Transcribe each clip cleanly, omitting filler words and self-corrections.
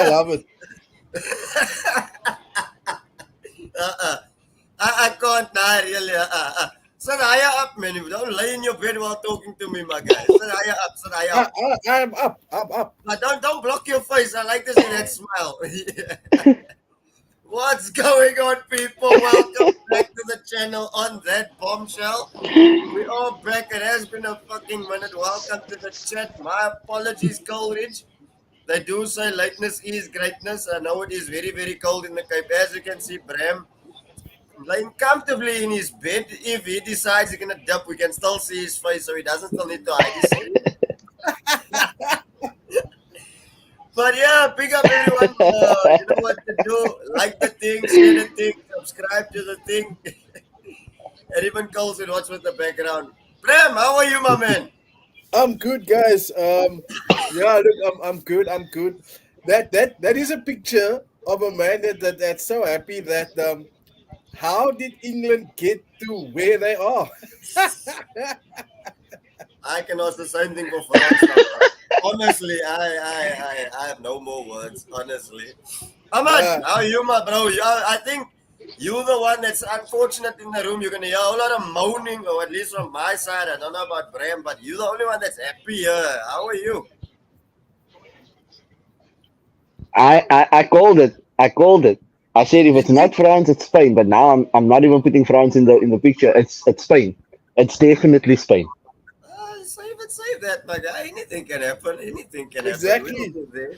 I love it. Uh-uh. I can't die really. Saraya up, man. Don't lay in your bed while talking to me, my guy. Saraya up, Saraya up. I'm up. But don't block your face. I like to see that smile. What's going on, people? Welcome back to the channel on that bombshell. We are back. It has been a fucking minute. Welcome to the chat. My apologies, Coleridge. They do say lateness is greatness. I know it is very, very cold in the Cape. As you can see, Bram lying comfortably in his bed. If he decides he's gonna dip, we can still see his face, so he doesn't still need to hide his head. But yeah, pick up everyone. You know what to do. Like the thing, share the thing, subscribe to the thing. And even calls and what's with the background. Prem, how are you, my man? I'm good, guys. Yeah, look, I'm good. I'm good. That is a picture of a man that's so happy that how did England get to where they are? I can ask the same thing for France now, bro. Honestly, I have no more words. Honestly, Ahmad, Uh, how are you, my bro? I think you're the one that's unfortunate in the room. You're gonna hear a whole lot of moaning, or at least from my side. I don't know about Bram, but you're the only one that's happy here. How are you? I called it. I called it. I said if you it's not did. France, it's Spain. But now I'm not even putting France in the picture. It's Spain. It's definitely Spain. Save that, my guy. Anything can happen. Anything can happen. We'll Exactly. be there.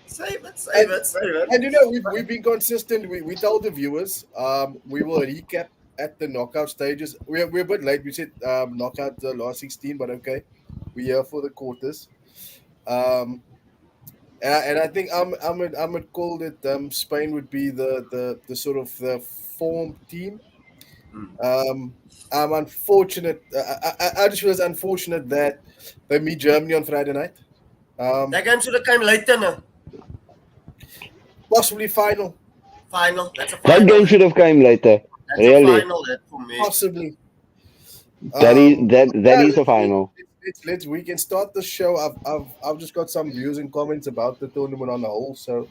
Save it, save And it, save it. and you know we've been consistent. We told the viewers we will recap at the knockout stages. We're a bit late. We said knockout the last 16, but okay, we're here for the quarters. Um, and I think I'm called it. Spain would be the sort of the form team. Hmm. Um, I'm unfortunate. I just was unfortunate that they meet Germany on Friday night. Um, That game should have come later now. Possibly final. Final. That's a That final. game should have come later. That's a Really, final that for me. Possibly. that is Um, that yeah, is a final. we can start the show. I've just got some views and comments about the tournament on the whole. So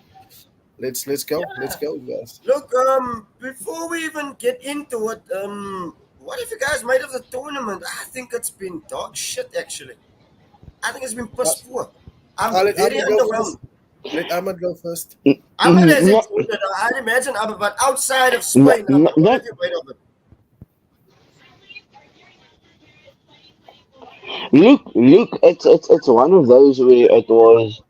let's Yeah. go, guys. Look, before we even get into it, what have you guys made of the tournament? I think it's been dog shit actually. I think it's been Uh, piss poor. I'm I'll let very Ahmed go first. underwhelmed. Let Ahmed go first. Ahmad has Not, included, I'd imagine, but outside of not, Spain, Ahmad, not, what not have you made of it? look. It's one of those where it was.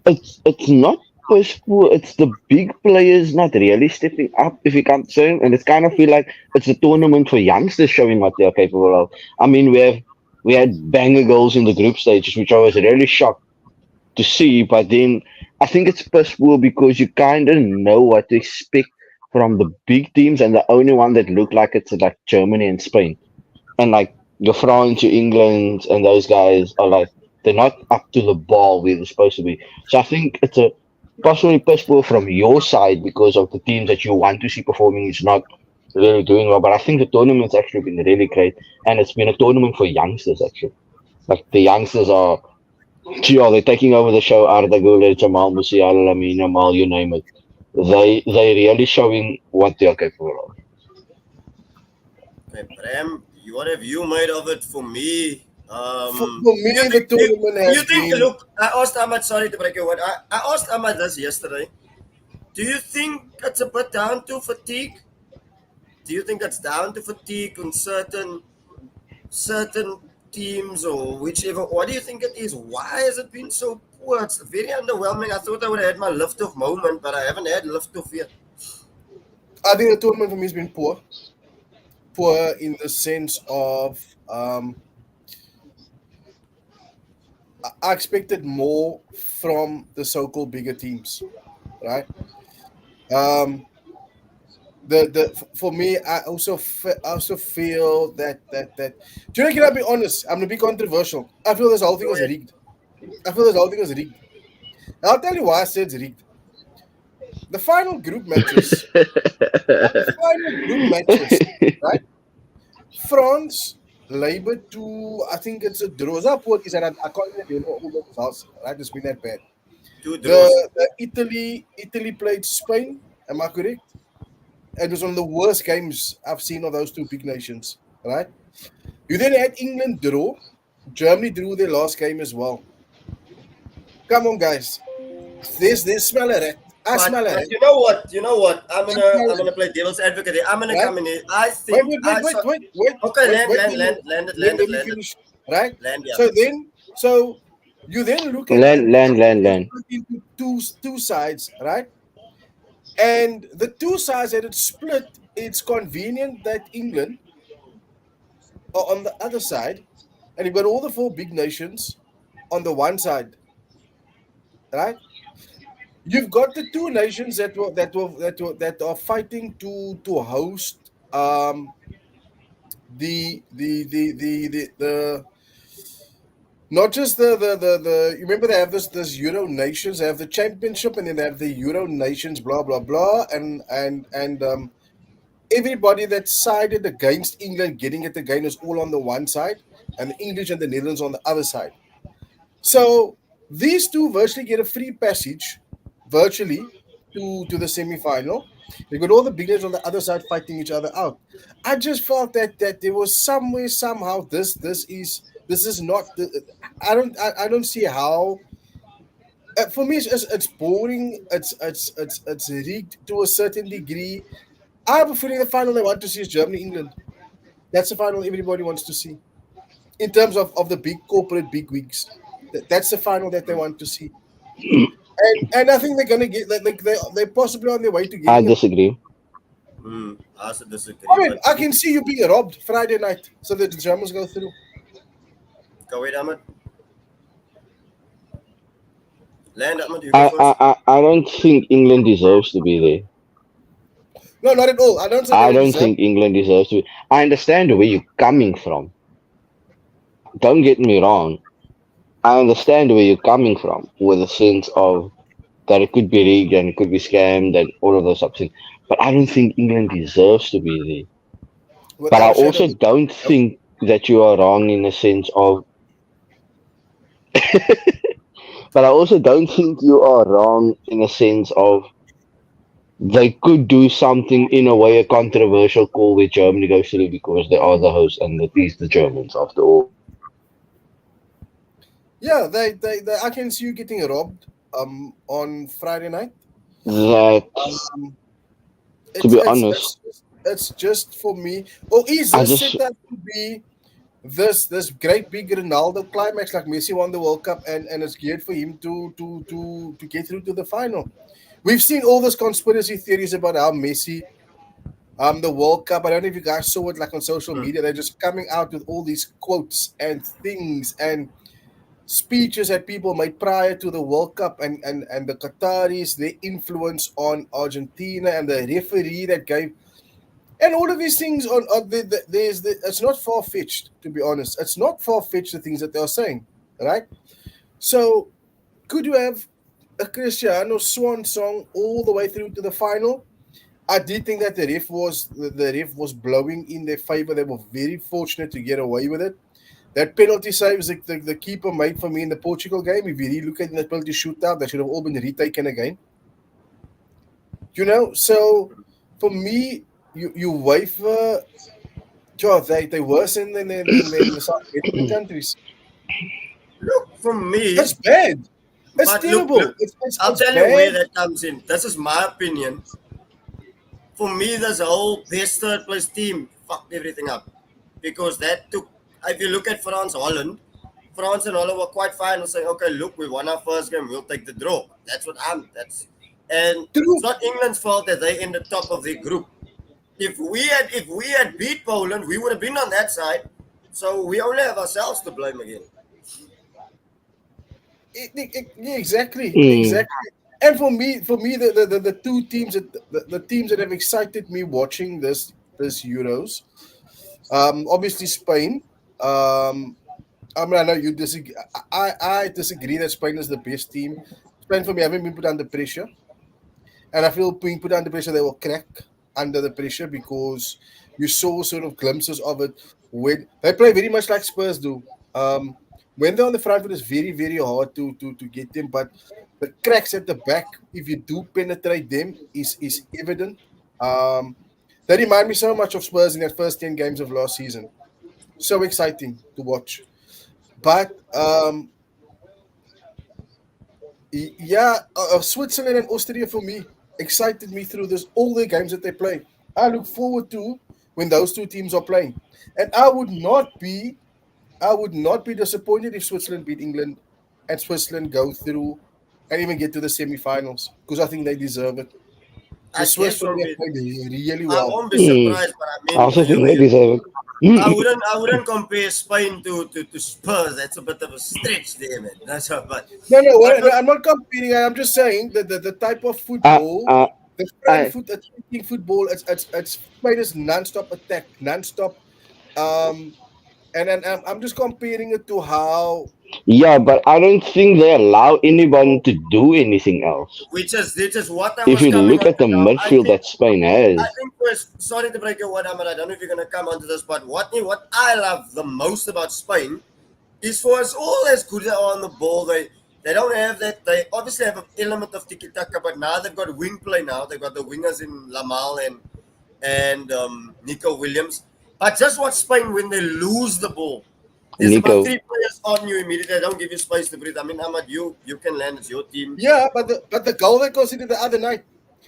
It's not push poor. It's the big players not really stepping up. If you can't say, and it's kind of feel like it's a tournament for youngsters showing what they're capable of. I mean, we had banger goals in the group stages, which I was really shocked to see. But then I think it's possible because you kind of know what to expect from the big teams, and the only one that look like it's like Germany and Spain, and like your France, your England, and those guys are like they're not up to the ball where they're supposed to be. So I think it's a possibly possible from your side because of the teams that you want to see performing is not really doing well. But I think the tournament's actually been really great, and it's been a tournament for youngsters actually. Like the youngsters are gee, they're taking over the show. Arda Güler, Jamal Musiala, Lamine Yamal, you name it. They really showing what they're capable of. Okay, Prem, what have you made of it for me? For Do you me, the think, do tournament do you has think, been. look, I asked Ahmad, sorry to break your word, I asked Ahmad this yesterday. Do you think it's a bit down to fatigue? Do you think it's down to fatigue on certain teams or whichever? What do you think it is? Why has it been so poor? It's very underwhelming. I thought I would have had my lift off moment, but I haven't had lift off yet. I think the tournament for me has been poor. Poor in the sense of I expected more from the so-called bigger teams, right? Um, for me, I also feel that. Do you know, can I be honest? I'm gonna be controversial. I feel this whole thing Go was ahead. rigged. I feel this whole thing was rigged. And I'll tell you why I said it's rigged. The final group matches. The final group matches, right? France labored to, I think it's a draw. What is that? I can't even remember all the results, right? It's been that bad. Two The, draws. Italy played Spain. Am I correct? It was one of the worst games I've seen of those two big nations. Right? You then had England draw. Germany drew their last game as well. Come on, guys. There's smell a rat. I smell a But rat. you know what? You know what? I'm I gonna smell I'm a gonna rat. play devil's advocate here. I'm gonna Right? come in here. I Wait, think wait, wait, I wait, saw. wait, wait, Okay, wait, land, wait. land, land, landed, Let, landed, let me landed, finish. Right? land. Yeah. So you then look at it. It's Land. split into two sides, right? And the two sides that it's split, it's convenient that England are on the other side, and you've got all the four big nations on the one side, right? You've got the two nations that are fighting to host the not just the you remember they have this Euro nations, they have the championship and then they have the Euro nations, blah blah blah, and everybody that sided against England getting it again is all on the one side, and the English and the Netherlands on the other side. So these two virtually get a free passage, virtually, to the semi-final. They got all the big names on the other side fighting each other out. I just felt that there was somewhere somehow this is not. I don't see how. For me, it's boring. It's rigged to a certain degree. I have a feeling the final they want to see is Germany England. That's the final everybody wants to see in terms of the big corporate big wigs. That's the final that they want to see. And I think they're gonna get like they're possibly on their way to I getting it. disagree. I also I disagree, mean, but I can see you being robbed Friday night so that the Germans go through. go wait, Ahmed. Land, Ahmed. You go first. I don't think England deserves to be there. No, not at all. I don't say they I don't don't deserve. think England deserves to be. I understand where you're coming from. Don't get me wrong. I understand where you're coming from with a sense of that it could be rigged and it could be scammed and all of those things. But I don't think England deserves to be there. But I Without a shadow also of a don't doubt. think that you are wrong in the sense of. But I also don't think you are wrong in a sense of they could do something in a way a controversial call where Germany goes through because they are the host and it is the Germans after all. Yeah, they I can see you getting robbed on Friday night. That, Um, to it's be it's honest, it's it's just for me. Or is I this just set up to be this great big Ronaldo climax like Messi won the World Cup and it's geared for him to get through to the final? We've seen all those conspiracy theories about how Messi the World Cup. I don't know if you guys saw it like on social Hmm. media. They're just coming out with all these quotes and things and speeches that people made prior to the World Cup and the Qataris, their influence on Argentina and the referee that gave and all of these things on it's not far fetched to be honest. It's not far fetched the things that they're saying, right? So could you have a Cristiano swan song all the way through to the final? I did think that the ref was blowing in their favor. They were very fortunate to get away with it. That penalty save the keeper made for me in the Portugal game. If you really look at that penalty shootout, they should have all been retaken again. So for me, you waver. Sure, they worse than the South American countries. Look, for me, That's bad. It's but look. terrible. It's it's, I'll it's tell you where bad. that comes in. This is my opinion. For me, this whole best third place team fucked everything up because that took. If you look at France, Holland, France and Holland were quite fine with saying, "Okay, look, we won our first game. We'll take the draw." That's what I'm. And it's True. not England's fault that they in the top of their group. If we had beat Poland, we would have been on that side. So we only have ourselves to blame again. Yeah, exactly, mm, exactly. And for me, the two teams the teams that have excited me watching this Euros, obviously Spain. Um, I mean, I know you disagree. I disagree that Spain is the best team. Spain for me haven't been put under pressure, and I feel being put under pressure they will crack under the pressure because you saw sort of glimpses of it when they play very much like Spurs do. Um, when they're on the front foot, it's very, very hard to get them. But the cracks at the back, if you do penetrate them, is evident. Um, they remind me so much of Spurs in their first 10 games of last season. So exciting to watch. But yeah, Switzerland and Austria for me excited me through this all the games that they play. I look forward to when those two teams are playing, and I would not be disappointed if Switzerland beat England and Switzerland go through and even get to the semi-finals because I think they deserve it. The I Swiss guess for from me have it, played really I well. won't be Hmm. surprised, but I I mean, also think they deserve I it. wouldn't compare Spain to Spurs. That's a bit of a stretch there, man. That's a, No, no, but no, look, I'm not comparing. I'm just saying that the type of uh, football, uh, the front I, foot attacking football, it's played as non-stop attack, non-stop. Um, and I'm just comparing it to how. yeah, but I don't think they allow anyone to do anything else. which is what I If was you coming look on at to the now. midfield that Spain I has, think was sorry to break your word, Ahmed. I don't know if you're gonna come onto this, but what I love the most about Spain is for as all as good they are on the ball, they don't have that. They obviously have an element of tiki taka, but now they've got wing play. Now they've got the wingers in Lamal and Nico Williams. But just watch Spain when they lose the ball. There's about Nico. three players on you immediately. They don't give you space to breathe. I mean, Ahmad, you can land. It's your team. Yeah, but the goal they conceded the other night,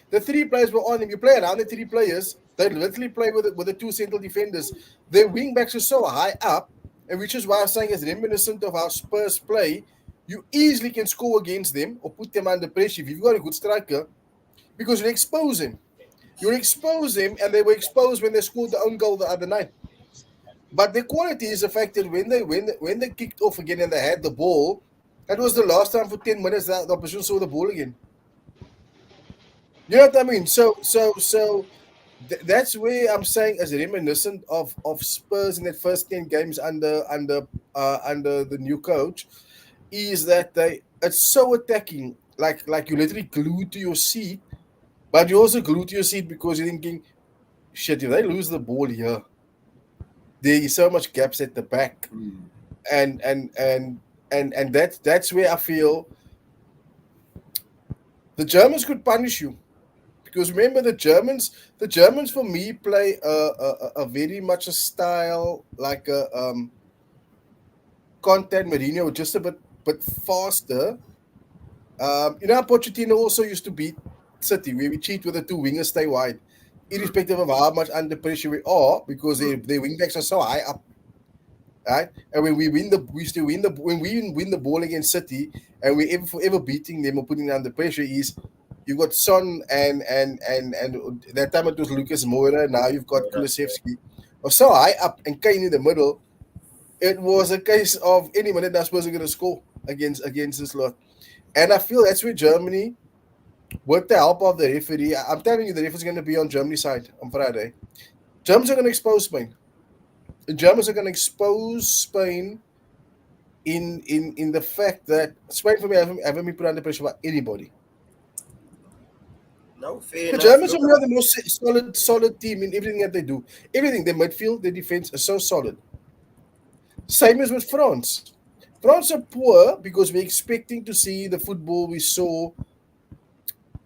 the three players were on him. You play around the three players. They literally play with the two central defenders. Their wing backs are so high up, and which is why I'm saying it's reminiscent of how Spurs play. You easily can score against them or put them under pressure if you've got a good striker because you expose him. You expose him, and they were exposed when they scored their own goal the other night. But the quality is affected when they kicked off again and they had the ball. That was the last time for 10 minutes that the opposition saw the ball again. You know what I mean? So that's where I'm saying as reminiscent of Spurs in that first 10 games under the new coach is that it's so attacking, like you literally glued to your seat, but you also glued to your seat because you're thinking, shit, if they lose the ball here, there is so much gaps at the back, and and and and that's where I feel the Germans could punish you. Because remember, the Germans for me play a very much a style like a Conte Mourinho, just a bit faster. Pochettino also used to beat City, where we cheat with the two wingers stay wide, irrespective of how much under pressure we are, because their wing backs are so high up, right? And when we still win when we win the ball against City, and we ever forever beating them or putting them under pressure is. You've got Son and that time it was Lucas Moura. Now you've got Kulusevski. Or so high up and Kane in the middle. It was a case of any minute that Spurs are going to score against this lot. And I feel that's where Germany, with the help of the referee, I'm telling you, the referee is going to be on Germany's side on Friday. Germans are going to expose Spain. The Germans are going to expose Spain in the fact that Spain for me haven't been put under pressure by anybody. No, fair The enough. Germans are Look, one of the most solid team in everything that they do. Everything, their midfield, their defense is so solid. Same as with France. France are poor because we're expecting to see the football we saw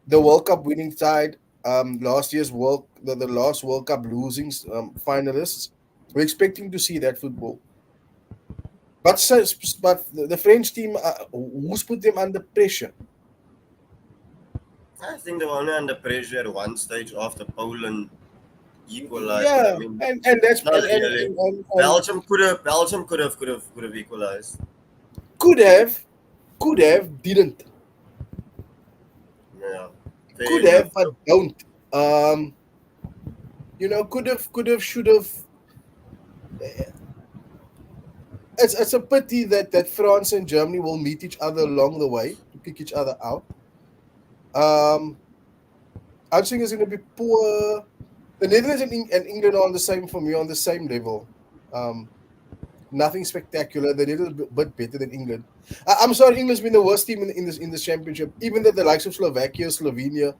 the World Cup winning side, last year's the last World Cup losing finalists. We're expecting to see that football. But the French team, who's put them under pressure? I think they were only under pressure at one stage after Poland equalized. But I Yeah, mean, and that's not really. and Belgium could have equalized. could have, didn't. Yeah, fair Could have, enough. but don't. Um, could have, should have. It's a pity that France and Germany will meet each other along the way to kick each other out. Um, I think it's going to be poor. The Netherlands and England are on the same for me on the same level. Um, Nothing spectacular. They're a little bit better than England. I'm sorry, England's been the worst team in this championship. Even though the likes of Slovakia, Slovenia,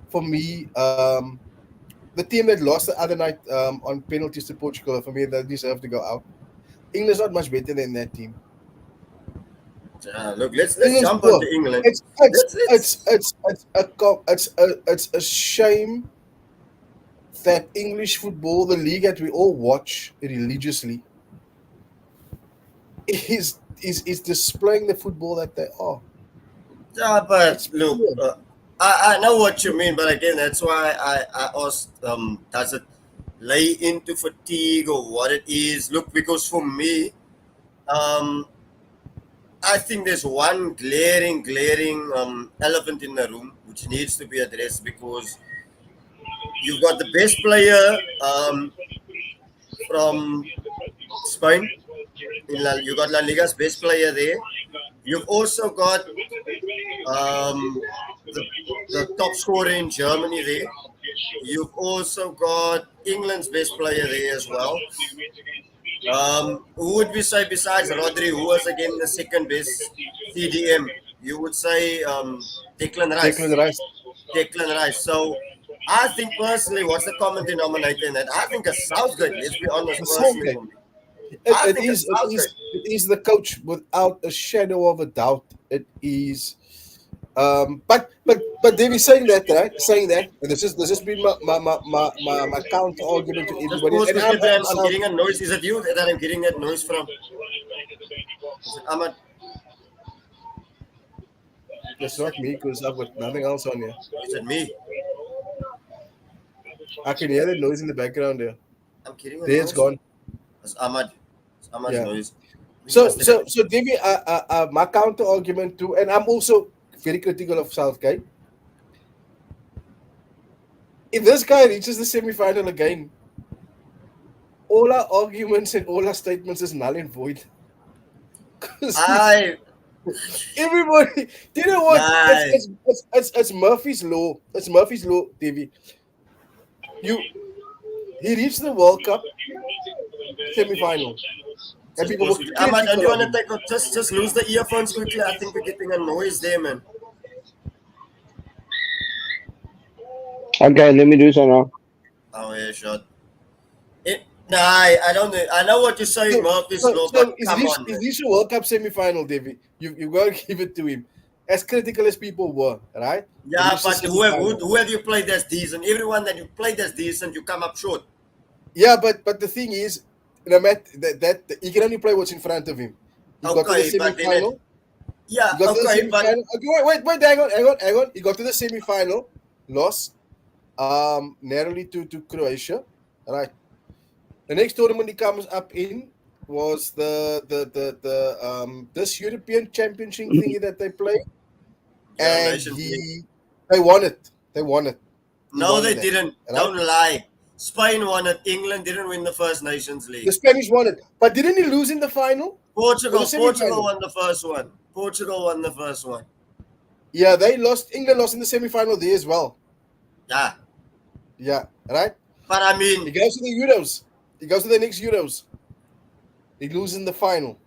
for me, the team that lost the other night on penalties to Portugal, for me, they deserve to go out. England's not much better than that team. Look, let's England's jump poor. onto England. It's it's Let's it's it's it's a shame that English football, the league that we all watch religiously, is displaying the football that they are. Yeah, but It's look, poor. I know what you mean, but again, that's why I asked, does it lay into fatigue or what it is? Look, because for me, um, I think there's one glaring elephant in the room which needs to be addressed because you've got the best player from Spain. You got La Liga's best player there. You've also got um, the, the top scorer in Germany there. You've also got England's best player there as well. Who would we say besides Rodri, who was again the second best CDM? You would say Declan Declan Rice. Rice. Declan Rice. So I think personally, what's the common denominator in that? I think a Southgate, let's be honest, The personally Southgate. for me. I think a It Southgate. is the coach without a shadow of a doubt. It is. But they be saying that, right? Saying that, and this has been my counter argument to Just everybody. pause And quickly, I'm Bram. I'm South. getting a noise. Is it you that I'm getting that noise from? Is it Ahmad? It's not me because I've got nothing else on here. Is it me? I can hear the noise in the background there. I'm getting a There it's noise. gone. It's Ahmad. It's Ahmad's Yeah. noise. So Davey, my counter argument too, and I'm also very critical of Southgate. If this guy reaches the semi-final again, all our arguments and all our statements is null and void. 'Cause I everybody, do you know what? Nah. It's Murphy's law. It's Murphy's law, Davey. He reached the World Cup semi-final. And people were Ahmad, don't you critical of want to him. take just lose the earphones quickly? I think we're getting a noise there, man. Okay, let me do so now. Oh yeah, sure. Nah, I don't know. I know what you're saying, Murphy's law, but come on, Is man. this a World Cup semi-final, Davey? You got to give it to him. As critical as people were, right? Yeah, Reached the but semi-final. who have you played that's decent? Everyone that you played that's decent, you come up short. Yeah, but the thing is, no matter that he can only play what's in front of him. He got to the Okay, but then semi-final. yeah, He got to the okay, but semi-final. Okay, wait, hang on. He got to the semi-final, lost, narrowly to Croatia. Right. The next tournament he comes up in was the this European Championship thingy that they played, and Nations League. they won it. They won it. He No, won they that, didn't. right? Don't lie. Spain won it. England didn't win the first Nations League. The Spanish won it, but didn't he lose in the final? Portugal the semi-final. Portugal won the first one. Portugal won the first one. Yeah, they lost. England lost in the semi-final there as well. Yeah. Yeah, right. But I He mean, goes to the Euros. He goes to the next Euros. He loses in the final.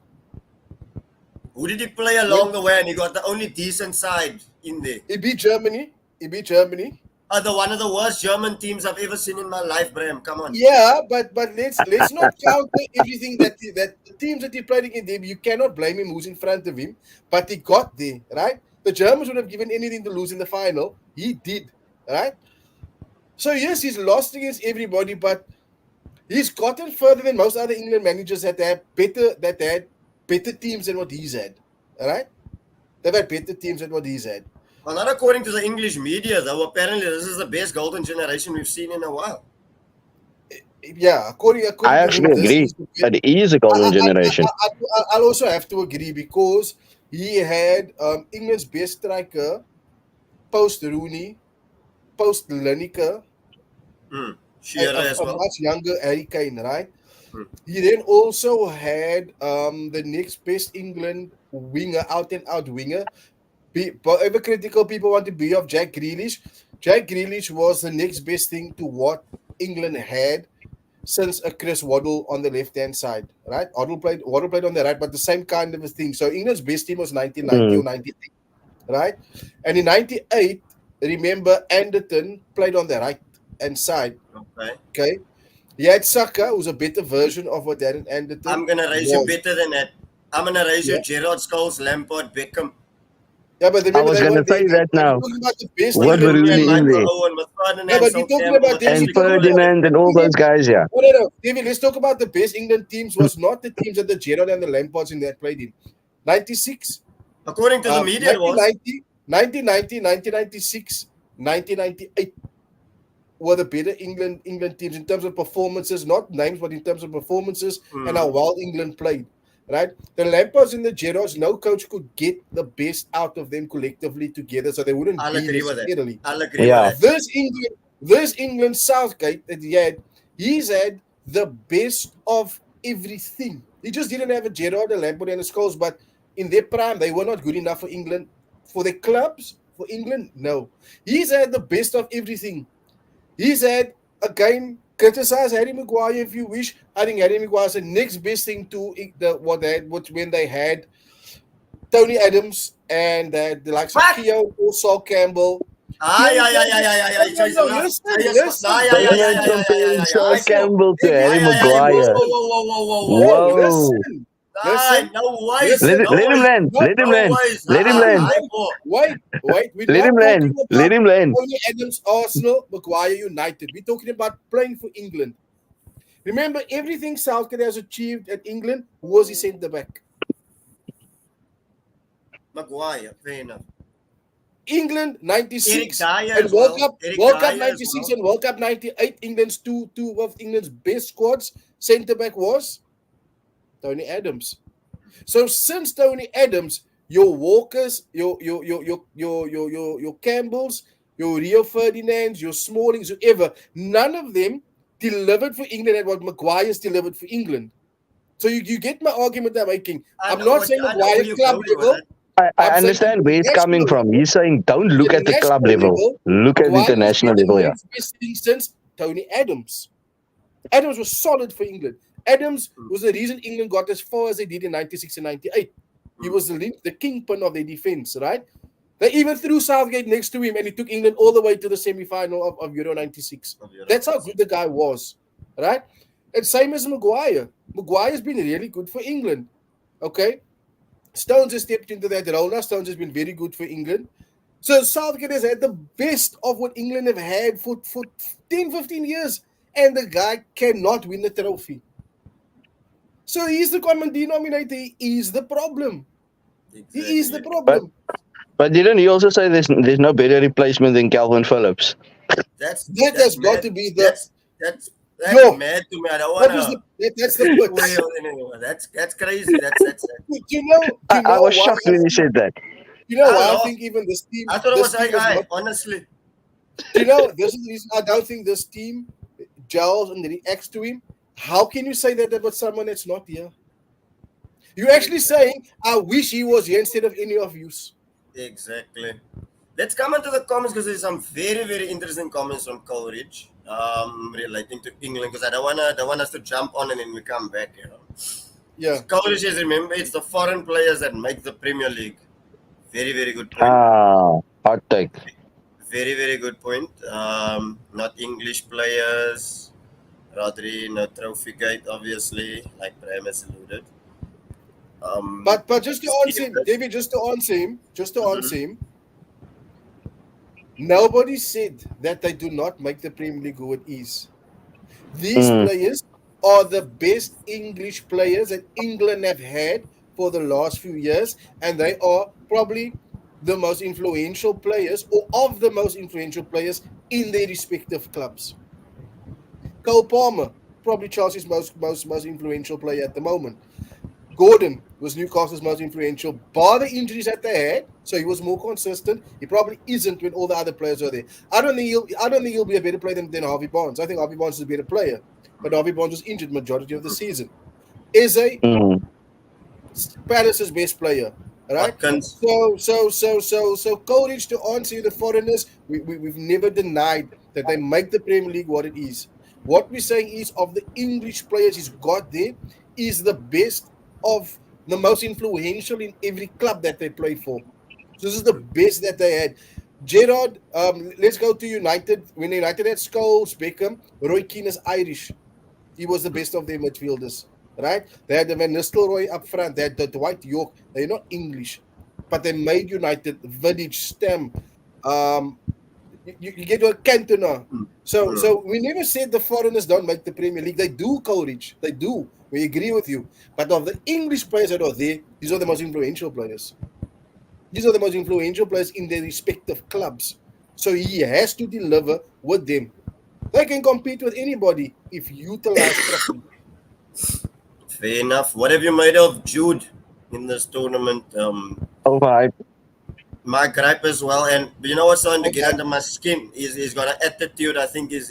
who did he play along the way? And he got the only decent side in there. He beat Germany. One of the worst German teams I've ever seen in my life, Bram. Come on. Yeah, but let's not counter everything that the teams that he played against him. You cannot blame him who's in front of him, but he got there, right? The Germans would have given anything to lose in the final. He did, right? So yes, he's lost against everybody, but he's gotten further than most other England managers that had better teams than what he's had. All right, they've had better teams than what he's had. Well, not according to the English media, though. Apparently, this is the best golden generation we've seen in a while. Yeah, according I actually to this, agree he's the best. that he is a golden generation. I'll also have to agree because he had England's best striker post Rooney, post Lineker, Shearer and as a well. much younger Harry Kane, right? Hmm. He then also had the next best England winger, out and out winger. However critical people want to be of Jack Grealish, Jack Grealish was the next best thing to what England had since a Chris Waddle on the left-hand side, right? Waddle played on the right, but the same kind of a thing. So England's best team was 1990 or 98, right? And in 98, remember, Anderton played on the right-hand side, okay? He had Saka, who's a better version of what Darren Anderton I'm going to raise you better than that. I'm gonna raise you Yeah. Gerrard, Scholes, Lampard, Beckham. Yeah, but I remember was they gonna weren't there. say that I'm now. talking about the best With Wayne England Rooney and Rooney team. in Michael there Owen, with No, Ferdinand, but we're Sol talking Campbell, about with David. and Ashley We're talking Cole. about Ferdinand and all those guys. Yeah. no. David, let's talk about the best England teams. Was not the teams that the Gerrard and the Lampards in that played in. 96, According to the media, it was. 1990, 1990, 1996, 1998 were the better England teams in terms of performances, not names, but in terms of performances and how well England played. Right, the Lampards and the Gerrards, no coach could get the best out of them collectively together, so they wouldn't I'll be agree with that. necessarily. I'll agree Yeah. with that. This England Southgate that he's had the best of everything. He just didn't have a Gerrard, a Lampard, and a Scholes, but in their prime, they were not good enough for England. For the clubs, for England, no. He's had the best of everything. He's had, again, criticize Harry Maguire if you wish. I think Harry Maguire is the next best thing to when they had Tony Adams and the likes of What? Keogh or Sol Campbell. Ah, yeah, yeah, yeah, yeah, yeah, yeah. No, listen. Ah, yeah, They yeah, yeah, were yeah, comparing yeah. Sol I saw. Campbell to Hey, Harry Whoa, Maguire. whoa, whoa, whoa, whoa, No, whoa. Whoa. listen. Nah, Listen. no ways. Listen. No Let him ways. land. No, Let him No land. ways. Let him land. I go. Wait. We're Let him not land. talking Let about him land. Tony Adams, Arsenal, Maguire United. We're talking about playing for England. Remember, everything Southgate has achieved at England was he centre back. Maguire, fair enough. England Eric 96 Dyer and as World well. Cup Eric World Cup Dyer as 96 well. and World Cup 98. England's two of England's best squads. Centre back was Tony Adams. So since Tony Adams, your Walkers, your Campbells, your Rio Ferdinands, your Smallings, whoever, none of them delivered for England at what Maguire's delivered for England. So you get my argument I'm making. I I'm know not what- saying I know where Maguire you're club going with level. it. I I'm saying understand where it's coming international from. level. He's saying don't look at the club level. Look at the Maguire has international been the level. Yeah. next best thing since Tony Adams. Adams was solid for England. Adams was the reason England got as far as they did in 96 and 98. He was the kingpin of their defense, right? They even threw Southgate next to him and he took England all the way to the semi-final of Euro 96. That's how good the guy was, right? And same as Maguire. Maguire's been really good for England, okay? Stones has stepped into that role now. Stones has been very good for England. So Southgate has had the best of what England have had for 10, 15 years. And the guy cannot win the trophy. So he's the common denominator. He is the problem. He is the problem. But didn't he also say there's no better replacement than Calvin Phillips? That has got to be the. That's Yo, mad to me. I don't What wanna. is that's the pitch. Well, anyway, that's crazy. That's You know I was why shocked when he said that. You know I why I know. think even this team. I thought it this was team AI. not- Honestly, You know, this is the reason I don't think this team gels and reacts to him. How can you say that about someone that's not here? You're actually saying, I wish he was here instead of any of you. exactly. Let's come into the comments because there's some very, very interesting comments from Coleridge relating to England because I don't want us to jump on and then we come back. Yeah. Coleridge says, remember, it's the foreign players that make the Premier League. Very, very good point. Hot take. Very, very good point. Not English players. Rodri, no trophy gate, obviously, like Bram has alluded. But just to answer him, David, just to answer him, nobody said that they do not make the Premier League who it is. These players are the best English players that England have had for the last few years, and they are probably the most influential players or of the most influential players in their respective clubs. Cole Palmer, probably Chelsea's most influential player at the moment. Gordon was Newcastle's most influential, bar the injuries that they had, so he was more consistent. He probably isn't when all the other players are there. I don't think he'll be a better player than Harvey Barnes. I think Harvey Barnes is a better player, but Harvey Barnes was injured majority of the season. Eze, Palace's best player, right? Watkins. So Coleridge, to answer you, the foreigners, we've never denied that they make the Premier League what it is. What we're saying is, of the English players he's got there, is the best of the most influential in every club that they played for. So this is the best that they had. Gerrard, let's go to United. When United had Scholes, Beckham, Roy Keane is Irish. He was the best of their midfielders, right? They had the Van Nistelrooy up front. They had the Dwight York. They're not English, but they made United. Vidic, Stem. You get a Cantona. So we never said the foreigners don't make the Premier League. They do, Coleridge. They do. We agree with you. But of the English players that are there, these are the most influential players. These are the most influential players in their respective clubs. So he has to deliver with them. They can compete with anybody if utilized properly. Fair enough. What have you made of Jude in this tournament? Overhyped. My gripe as well, and you know what's starting to get under my skin? He's got an attitude. I think his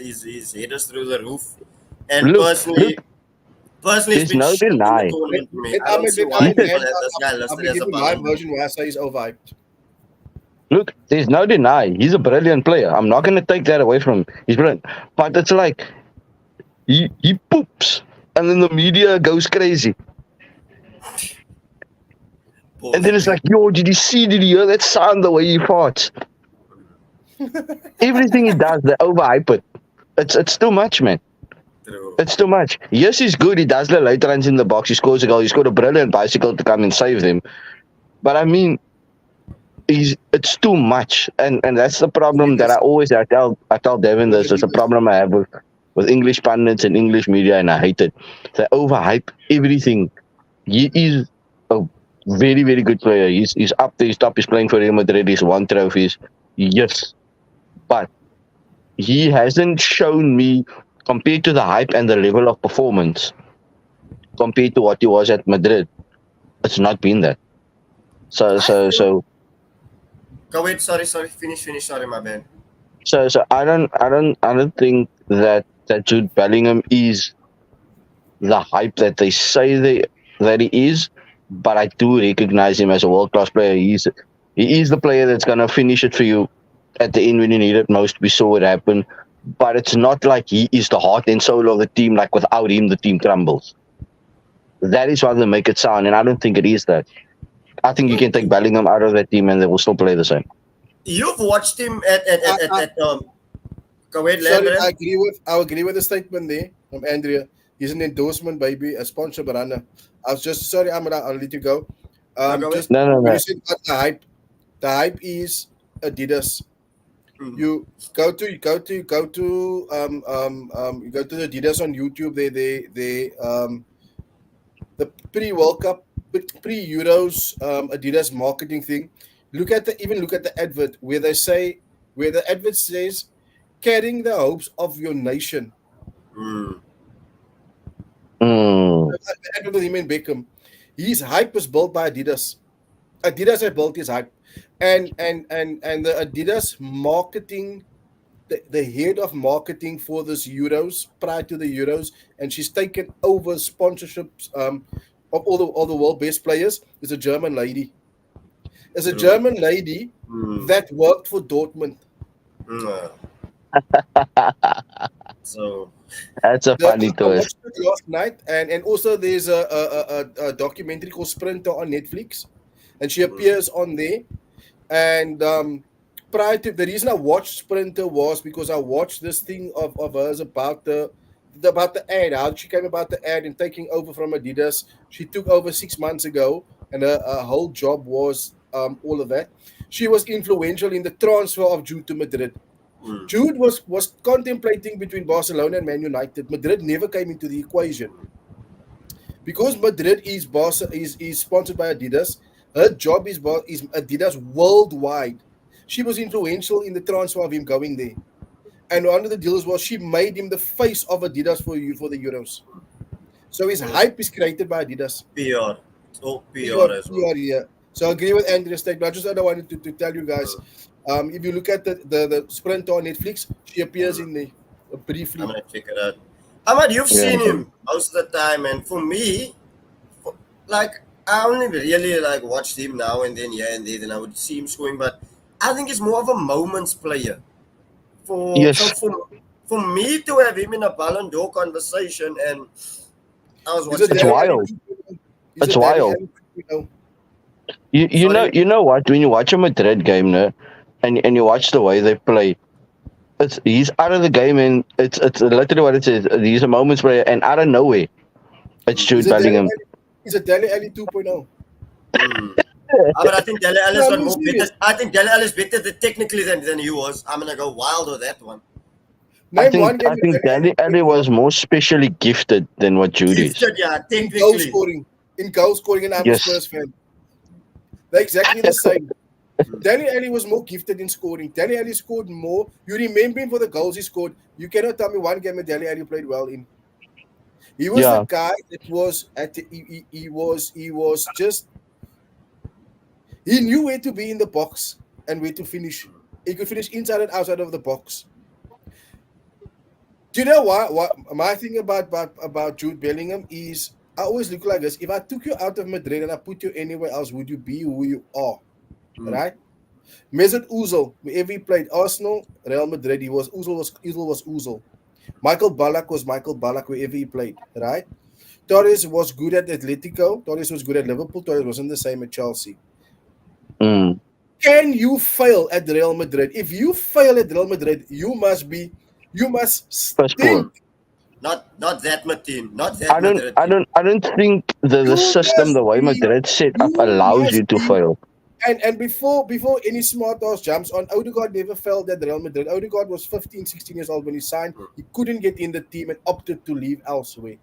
head is through the roof. And Look, personally, there's it's been no shit in the deny. tournament for me. Let- I don't see why people have this guy I'll listed be as a giving my Ballon d'Or. version where I say he's overhyped. Look, there's no deny. He's a brilliant player. I'm not going to take that away from him. He's brilliant. But it's like, he poops, and then the media goes crazy. And then it's like, yo, did you hear that sound, the way he farts? Everything he does, they overhype it. It's too much, man. True. It's too much. Yes, he's good. He does the late runs in the box. He scores a goal. He's got a brilliant bicycle to come and save them. But I mean, it's too much, and that's the problem that I tell Devin this. It's a problem I have with English pundits and English media, and I hate it. They overhype everything. He is a very, very good player. He's up there. He's top. He's playing for Real Madrid. He's won trophies. Yes, but he hasn't shown me, compared to the hype and the level of performance, compared to what he was at Madrid. It's not been that. So. Go ahead. Sorry. Finish. Sorry, my bad. So I don't think that Jude Bellingham is the hype that they say that he is, but I do recognize him as a world class player. He is the player that's gonna finish it for you at the end when you need it most. We saw it happen, but it's not like he is the heart and soul of the team. Like without him, the team crumbles. That is why they make it sound, and I don't think it is that. I think you can take Bellingham out of that team and they will still play the same. You've watched him at go ahead, Sorry, Lambert. I agree with the statement there from Andrea. He's an endorsement, baby, a sponsor runner. I was just sorry, I'll let you go. go Just No. when you said about the hype. The hype is Adidas. You go to the Adidas on YouTube. The pre-World Cup, pre-Euros Adidas marketing thing. Look at the advert where the advert says, "Carrying the hopes of your nation." Mm. The advert with him and Beckham. His hype was built by Adidas. Adidas had built his hype, and the Adidas marketing, the head of marketing for this Euros prior to the Euros, and she's taken over sponsorships of all the world best players. Is a German lady. Is a German lady that worked for Dortmund. So That's a funny I twist. watched it last night, and also there's a documentary called Sprinter on Netflix, and she appears on there. And prior to the reason I watched Sprinter was because I watched this thing of hers about the ad, how she came about the ad and taking over from Adidas. She took over 6 months ago, and her whole job was all of that. She was influential in the transfer of Jude to Madrid. Jude was contemplating between Barcelona and Man United. Madrid never came into the equation because Madrid is sponsored by Adidas. Her job is Adidas worldwide. She was influential in the transfer of him going there, and one of the deals was she made him the face of Adidas for the Euros. So his hype is created by Adidas. PR. It's all PR as well. Yeah. So I agree with Andrea's statement. I just wanted to tell you guys. If you look at the Sprint on Netflix, she appears in the briefly. I'm gonna check it out. Ahmad, you've seen him most of the time, and for me, like I only really like watched him now and then, here and there, then I would see him scoring. But I think he's more of a moments player. For me to have him in a Ballon d'Or conversation, and I was watching. It's wild. It's wild. You know what? When you watch a Madrid game, no, and you watch the way they play, he's out of the game, and it's literally what it says. He's a moments player, and out of nowhere, It's Jude He's a Dele Bellingham. Alli. He's a Dele Alli 2.0. But I think Dele Alli No, got I'm more serious. better. I think Dele Alli is better technically than he was. I'm gonna go wild with that one. Name one game I with think Dele Alli Dele Alli played well. was more specially gifted than what Jude is. Gifted, yeah, In goal technically. scoring. In goal scoring, and I'm a Yes. Spurs fan. They're exactly the same. Dele Alli was more gifted in scoring. Dele Alli scored more. You remember him for the goals he scored. You cannot tell me one game that Dele Alli played well in. He was Yeah. the guy that was at the, he was just he knew where to be in the box and where to finish. He could finish inside and outside of the box. Do you know what my thing about Jude Bellingham is? I always look like this. If I took you out of Madrid and I put you anywhere else, would you be who you are? Right? Mesut Ozil, wherever he played, Arsenal, Real Madrid, he was Ozil was Ozil. Michael Ballack was Michael Ballack wherever he played, right? Torres was good at Atletico. Torres was good at Liverpool. Torres wasn't the same at Chelsea. Mm. Can you fail at Real Madrid? If you fail at Real Madrid, you must First poor. stink. Not that team. Not that I don't think the You system, the must way be- Madrid set up, you allows must you to be- fail. And before any smart ass jumps on, Odegaard never failed at Real Madrid. Odegaard was 15, 16 years old when he signed. He couldn't get in the team and opted to leave elsewhere.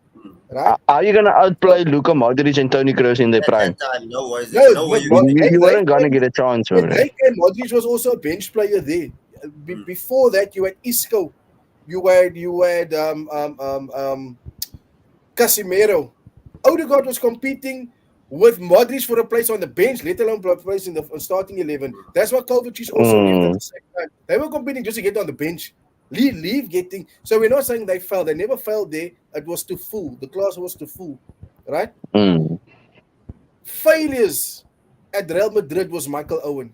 Right? Are you gonna outplay Luka Modric and Toni Kroos in their At prime? that time, no worries. No, No way. You weren't gonna get a chance, When bro. they came, Modric was also a bench player there. Before that, you had Isco, you had Casemiro. Odegaard was competing with Modric for a place on the bench, let alone a place in the starting 11. That's what Kovacic also left at the same time. They were competing just to get on the bench. Leave getting. So we're not saying they failed. They never failed there. It was too full. The class was too full, right? Mm. Failures at Real Madrid was Michael Owen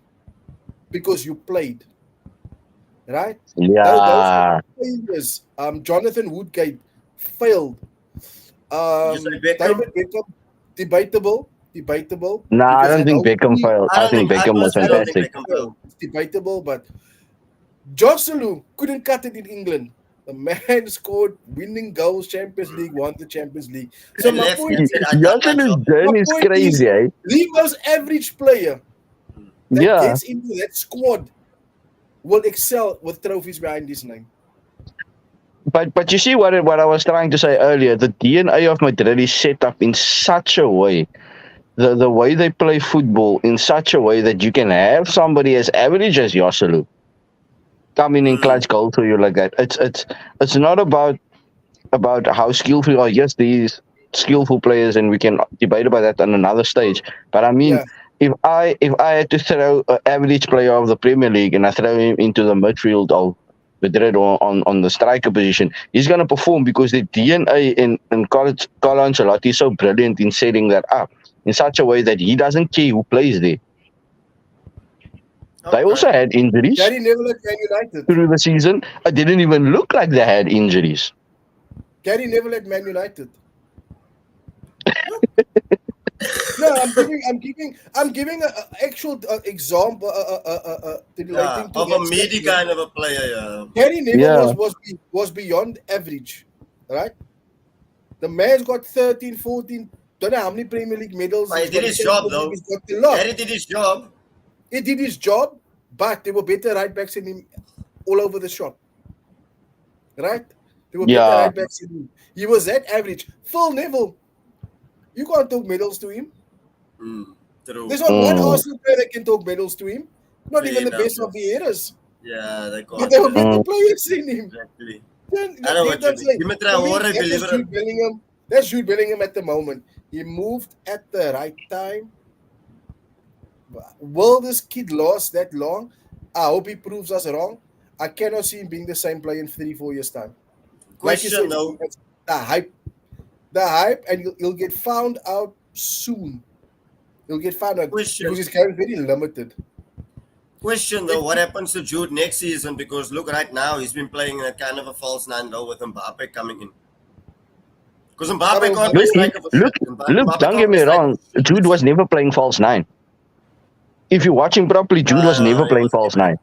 because you played, right? Yeah. Failures. Jonathan Woodgate failed. You say Beckham? David Beckham, debatable. Nah, I Because don't at think OT, Beckham failed. I think Beckham was personally don't think fantastic. Beckham failed. It's debatable, but Joselu couldn't cut it in England. The man scored winning goals, Champions League, won the Champions League. So And my left point and is, said, I got my Joshua's job. journey is My point crazy, eh? leave those average player that Yeah. gets into that squad will excel with trophies behind his name. But you see what I was trying to say earlier. The DNA of Madrid is set up in such a way, the way they play football in such a way that you can have somebody as average as Joselu come in and clutch goals for you like that. It's not about how skillful you are. Yes, these skillful players, and we can debate about that on another stage. But I mean, Yeah. if I had to throw an average player of the Premier League and I throw him into the midfield of Madrid or on the striker position, he's going to perform because the DNA in Carlo Ancelotti is so brilliant in setting that up in such a way that he doesn't care who plays there. They also had injuries Gary Neville at Man United. through the season. It didn't even look like they had injuries. Gary Neville at Man United. No, I'm giving an actual example relating to Of a that meaty statement. kind of a player, yeah. Gary Neville Yeah. was beyond average, right? The man's got 13, 14, don't know how many Premier League medals. But he He's did got his a job, Champions though. League, he's got a lot. Gary did his job. He did his job, but there were better right backs in him all over the shop. Right? There were better Yeah. right backs in him. He was that average. Phil Neville, you can't talk medals to him. True. There's not one Arsenal player that can talk medals to him. Not even the Yeah, best of the eras. Yeah, they But got there were it. better players in him. Exactly. Then, I know what you that's mean. like- Dimitri for me, Traore, that believe is it or Jude Bellingham. That's Jude Bellingham at the moment. He moved at the right time. Will this kid last that long? I hope he proves us wrong. I cannot see him being the same player in 3-4 years' time. Like you Question said, though. it's the hype, and you'll get found out soon. You'll get found out Question. because his career is very limited. Question though, what happens to Jude next season? Because look, right now he's been playing a kind of a false nine low with Mbappe coming in. Because Mbappe can't play striker for shit. Look, Mbappe don't can't get me play striker wrong. for shit. Jude was never playing false nine. If you're watching properly, Jude was never he playing was false never. nine.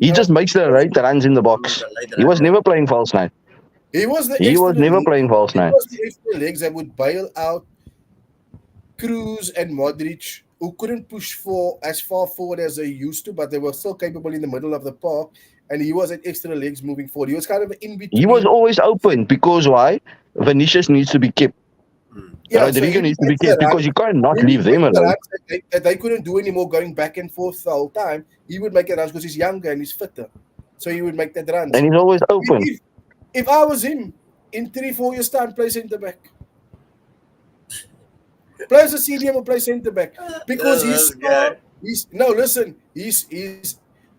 He just makes the right runs in the box. He was never playing false nine. He was the He was extra never leg. playing false He nine. was the extra legs that would bail out Cruz and Modric, who couldn't push for as far forward as they used to, but they were still capable in the middle of the park. And he was at extra legs moving forward. He was kind of in between. He was always open because why? Vinicius needs to be kept. Yeah, so Rodrigo he needs to would be make the kept because run. you cannot He would leave them make the alone. runs that they couldn't do anymore, going back and forth the whole time. He would make it runs because he's younger and he's fitter. So he would make that runs. And he's always open. If I was him, in 3-4 years' time, play centre back. Play as a CDM or play centre back. Because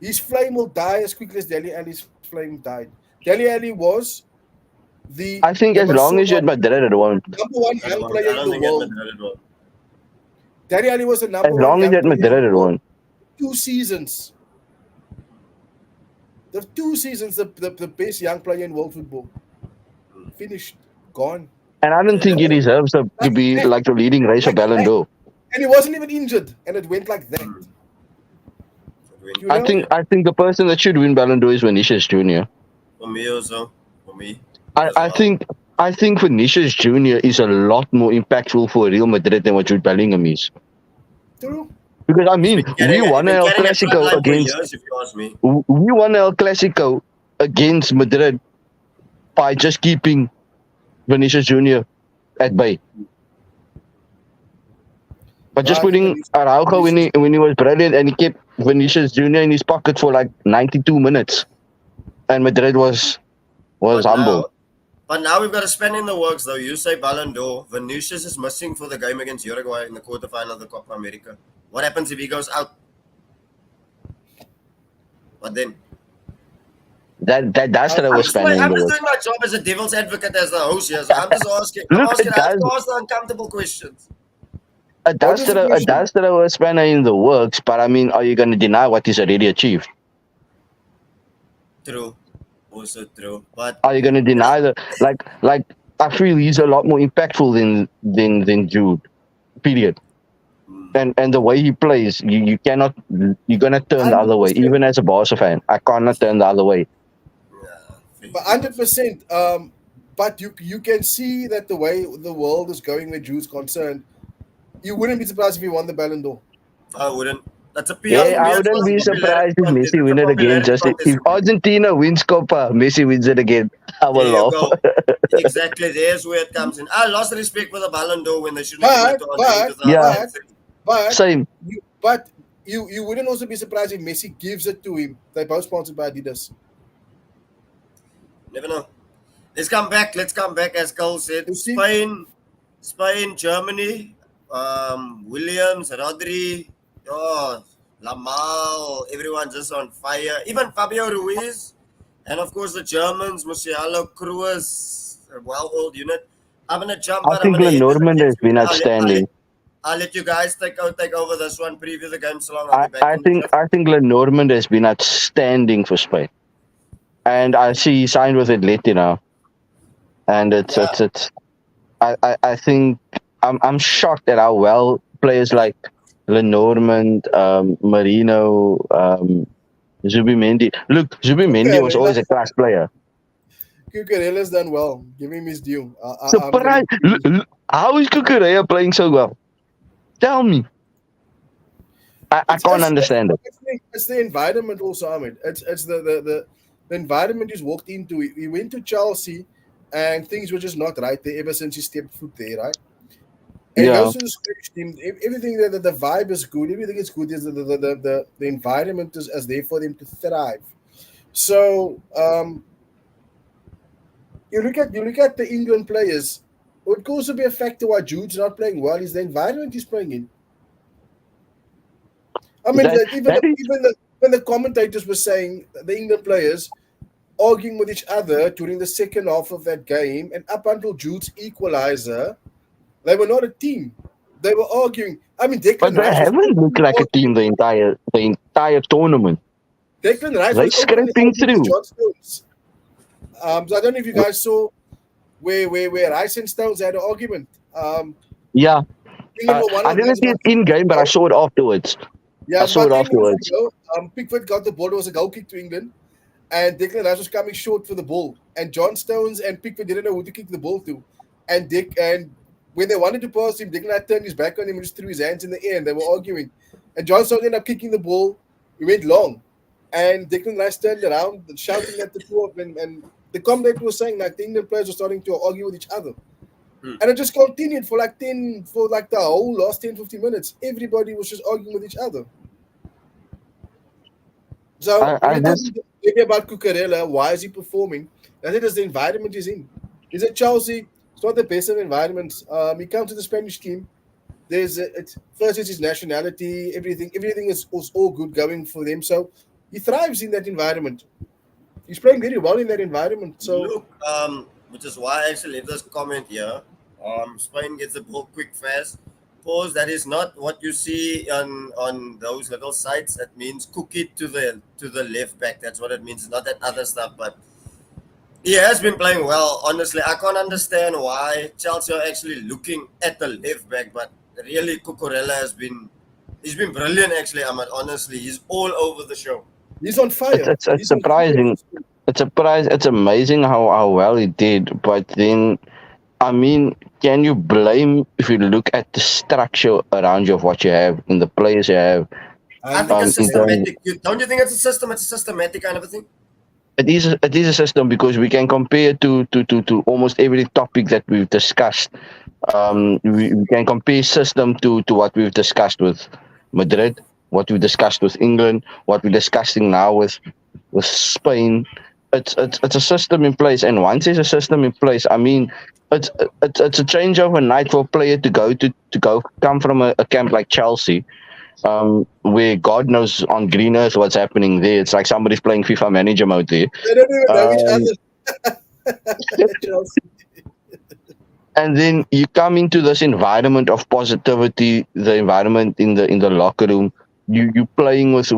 his flame will die as quickly as Dele Alli's flame died. Dele Alli was I think as long as you're at Madrid, it won't. number one I young don't player in the think at world. Madrid it will. Dele Alli was the number As one long as young you're at player in Madrid, the it world. won't. 2 seasons. The 2 seasons, the best young player in world football. Finished. Gone. And I don't think he deserves to be like the leading race of Ballon d'Or. And he wasn't even injured. And it went like that. You know? I think the person that should win Ballon d'Or is Vinicius Junior. For me also. For me. I think Vinicius Junior is a lot more impactful for Real Madrid than what Jude Bellingham is. True. Because I mean, we won El Getting a Clasico bloodline for against years, if you ask me. we won El Clasico against Madrid by just keeping Vinicius Junior at bay. But just putting Araujo when he was brilliant and he kept Vinicius Junior in his pocket for like 92 minutes. And Madrid was humble. But now we've got to spend in the works though. You say Ballon d'Or. Vinicius is missing for the game against Uruguay in the quarterfinal of the Copa America. What happens if he goes out? What then? That's what I was spending I'm the just work. doing my job as a devil's advocate as the host here. So I'm just asking. Look, I have it to does. ask the uncomfortable questions. That's what I was spending in the works. But I mean, are you going to deny what he's already achieved? True. Also true. But Are you going to deny the like? I feel he's a lot more impactful than Jude. Period. And the way he plays, you cannot. You're gonna turn the other way. Even as a Barca fan, I cannot turn the other way. But 100%. But you can see that the way the world is going where Jude's concerned, you wouldn't be surprised if he won the Ballon d'Or. I wouldn't. That's a PR. Yeah, I wouldn't be surprised if Messi win it again. Just if Argentina wins Copa, Messi wins it again. I will There you laugh. go. Exactly. There's where it comes in. I lost respect for the Ballon d'Or when they shouldn't have given it to But- Argentina. But Same. you wouldn't also be surprised if Messi gives it to him. They're both sponsored by Adidas. Never know. Let's come back. As Cole said, You see? Spain, Germany, Williams, Rodri, Lamal, everyone just on fire. Even Fabio Ruiz, and of course the Germans, Musiala, Cruz, a well-oiled unit. I'm gonna jump. I think Lenormand has been outstanding. I'll let you guys take over this one. Preview the game so long. I'll be back I on the think Lenormand has been outstanding for Spain, and I see he signed with Atleti now, and it's I think I'm shocked at how well players like Lenormand, Marino, Zubimendi. Look, Zubimendi was always a class player. Cucurella's done well. Give him his due. Surprise! How is Cucurella playing so well? Tell me. I can't understand it. It's the environment also, Ahmed. It's the environment he's walked into. He went to Chelsea and things were just not right there ever since he stepped foot there, right? And Yeah. he goes to the Spanish team. Everything the vibe is good. Everything is good. The environment is there for them to thrive. So you look at the England players. What could also be a factor why Jude's not playing well is the environment he's playing in. I mean, even the commentators were saying that the England players arguing with each other during the second half of that game, and up until Jude's equalizer, they were not a team. They were arguing. I mean, Declan But they Rice was haven't looked like a team the entire tournament. Declan Rice They're was openly scraping arguing with through. John Stones. So I don't know if you guys saw where Rice and Stones had an argument. Yeah. England were one I of didn't those see it ones. in game, but I saw it afterwards. Yeah, I saw it but afterwards. Pickford got the ball. It was a goal kick to England, and Declan Rice was coming short for the ball. and John Stones and Pickford didn't know who to kick the ball to, and when they wanted to pass him, Declan Rice turned his back on him and just threw his hands in the air, and they were arguing, and John Stones ended up kicking the ball. He went long, and Declan Rice turned around, shouting at the two of them, and the commentator was saying like the England players were starting to argue with each other. And it just continued for the whole last 10, 15 minutes. Everybody was just arguing with each other. So maybe about Cucurella, why is he performing? I think it's the environment he's in. He's at Chelsea. It's not the best of environments. He comes to the Spanish team. First it's his nationality. Everything is all good going for them. So he thrives in that environment. He's playing very well in that environment. So look, which is why I actually left this comment here. Spain gets the ball quick, fast. Pause. That is not what you see on those little sites. That means cook it to the left back. That's what it means. It's not that other stuff. But he has been playing well. Honestly, I can't understand why Chelsea are actually looking at the left back. But really, Cucurella he's been brilliant. Actually, Ahmad. Honestly, he's all over the show. He's on fire. It's surprising. It's amazing how well he did. But then, I mean, can you blame if you look at the structure around you of what you have and the players you have? I think it's systematic. Don't you think it's a system? It's a systematic kind of a thing. It is a system because we can compare to almost every topic that we've discussed. We can compare system to what we've discussed with Madrid, what we discussed with England, what we're discussing now with Spain. It's a system in place, and once there's a system in place, I mean, it's a change overnight for a player to come from a camp like Chelsea, where God knows on green earth what's happening there. It's like somebody's playing FIFA manager mode there. They don't even know each other. And then you come into this environment of positivity, the environment in the locker room. You playing with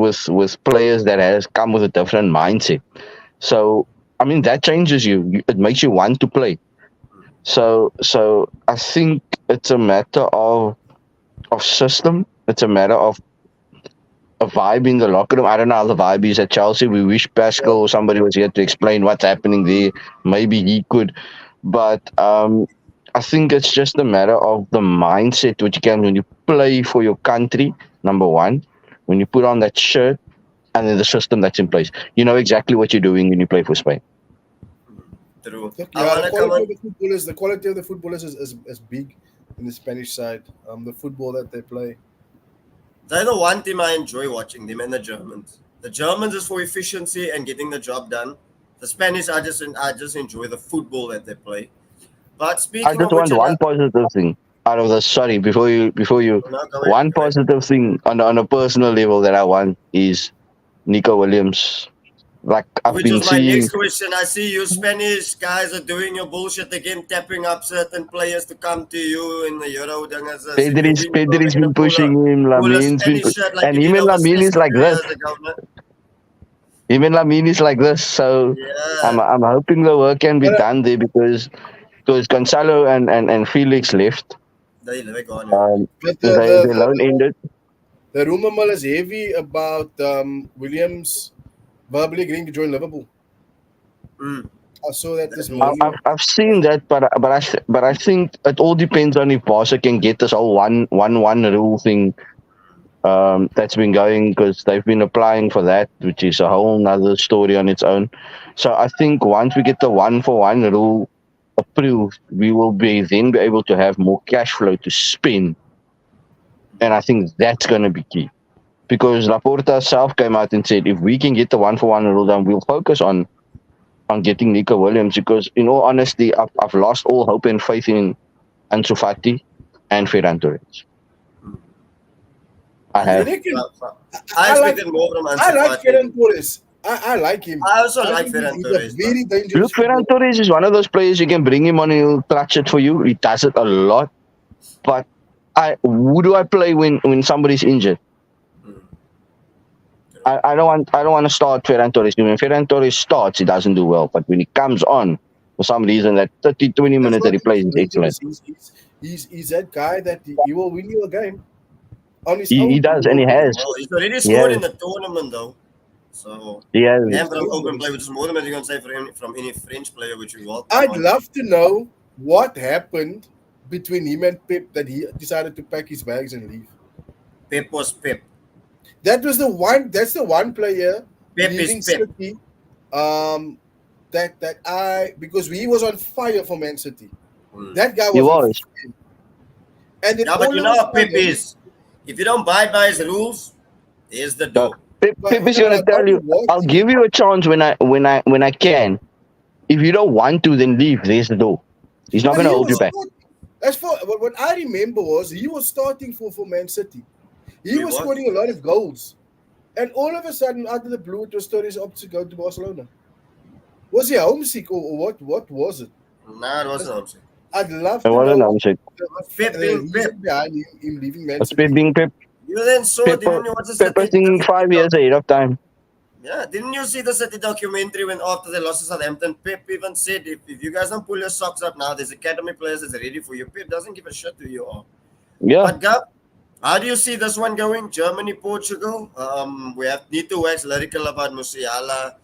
players that has come with a different mindset. So I mean that changes you. It makes you want to play. So I think it's a matter of system. It's a matter of a vibe in the locker room. I don't know how the vibe is at Chelsea. We wish Pascal or somebody was here to explain what's happening there. Maybe he could, but I think it's just a matter of the mindset which you can when you play for your country. Number one, when you put on that shirt, and then the system that's in place. You know exactly what you're doing when you play for Spain. True. The quality of the footballers is big in the Spanish side. The football that they play. They're the one team I enjoy watching, them and the Germans. The Germans is for efficiency and getting the job done. The Spanish, I just enjoy the football that they play. But speaking I just want one positive thing out of this. Sorry, before you, one positive thing on a personal level that I want is Nico Williams. Like I've been Which is my seeing. next question. I see you Spanish guys are doing your bullshit again, tapping up certain players to come to you in the Euro. Pedri's been pushing him. Lamin's been and him and Lamin is like this. Even Lamin is like this. So yeah. I'm hoping the work can be done there because Gonzalo and Felix left. They're gone. They loan ended. The rumor mill is heavy about Williams verbally agreeing to join Liverpool. I saw that this morning. I've seen that, but I think it all depends on if Barca can get this whole one rule thing that's been going, because they've been applying for that, which is a whole nother story on its own. So I think once we get the 1-for-1 rule approved, we will be able to have more cash flow to spend, and I think that's going to be key. Because Laporta self came out and said, if we can get the 1-for-1 rule done, we'll focus on getting Nico Williams. Because, in all honesty, I've lost all hope and faith in Ansu Fati and Ferran Torres. I have. I expected more from Ansu Fati. I like Ferran Torres. I like him. I also like Ferran Torres. Very dangerous. Look, Ferran Torres is one of those players you can bring him on and he'll clutch it for you. He does it a lot. But who do I play when somebody's injured? I don't want to start Ferran Torres. When Ferran Torres starts, he doesn't do well. But when he comes on, for some reason, that 30-20 minutes that he plays is excellent. He's that guy that he will win you a game. On his He own. does, and he has. Well, he's already scored in the tournament, though. So, Yes. and from open play, which is more than what you can say from any French player which we welcome. I'd on. love to know what happened between him and Pep that he decided to pack his bags and leave. Pep was Pep. That was the one. That's the one player Pep leaving is Pep. City. That I because he was on fire for Man City. Mm. That guy He was. was. And then Yeah, but all you of know a how Pep sudden- is. If you don't abide by his rules, there's the door. Pep is gonna tell you, I'll give you a chance when I can. If you don't want to, then leave. There's the door. He's not But gonna he hold was you back. starting- As for what I remember was he was starting for Man City. He He was was. scoring a lot of goals, and all of a sudden, out of the blue, it was stories up to go to Barcelona. Was he homesick or what? What was it? Nah, it wasn't homesick. I'd love I to wasn't know homesick. Pep the being reason Pep. behind him leaving Man It's City. Pep being Pep. You then saw, Pep, didn't you watch the Pep City? being 5 years ahead of time. Yeah, didn't you see the City documentary when after they lost to Southampton? Pep even said, if you guys don't pull your socks up now, there's academy players that's ready for you. Pep doesn't give a shit who you are. Yeah. But Gab, how do you see this one going? Germany, Portugal. We need to wax lyrical about Musiala,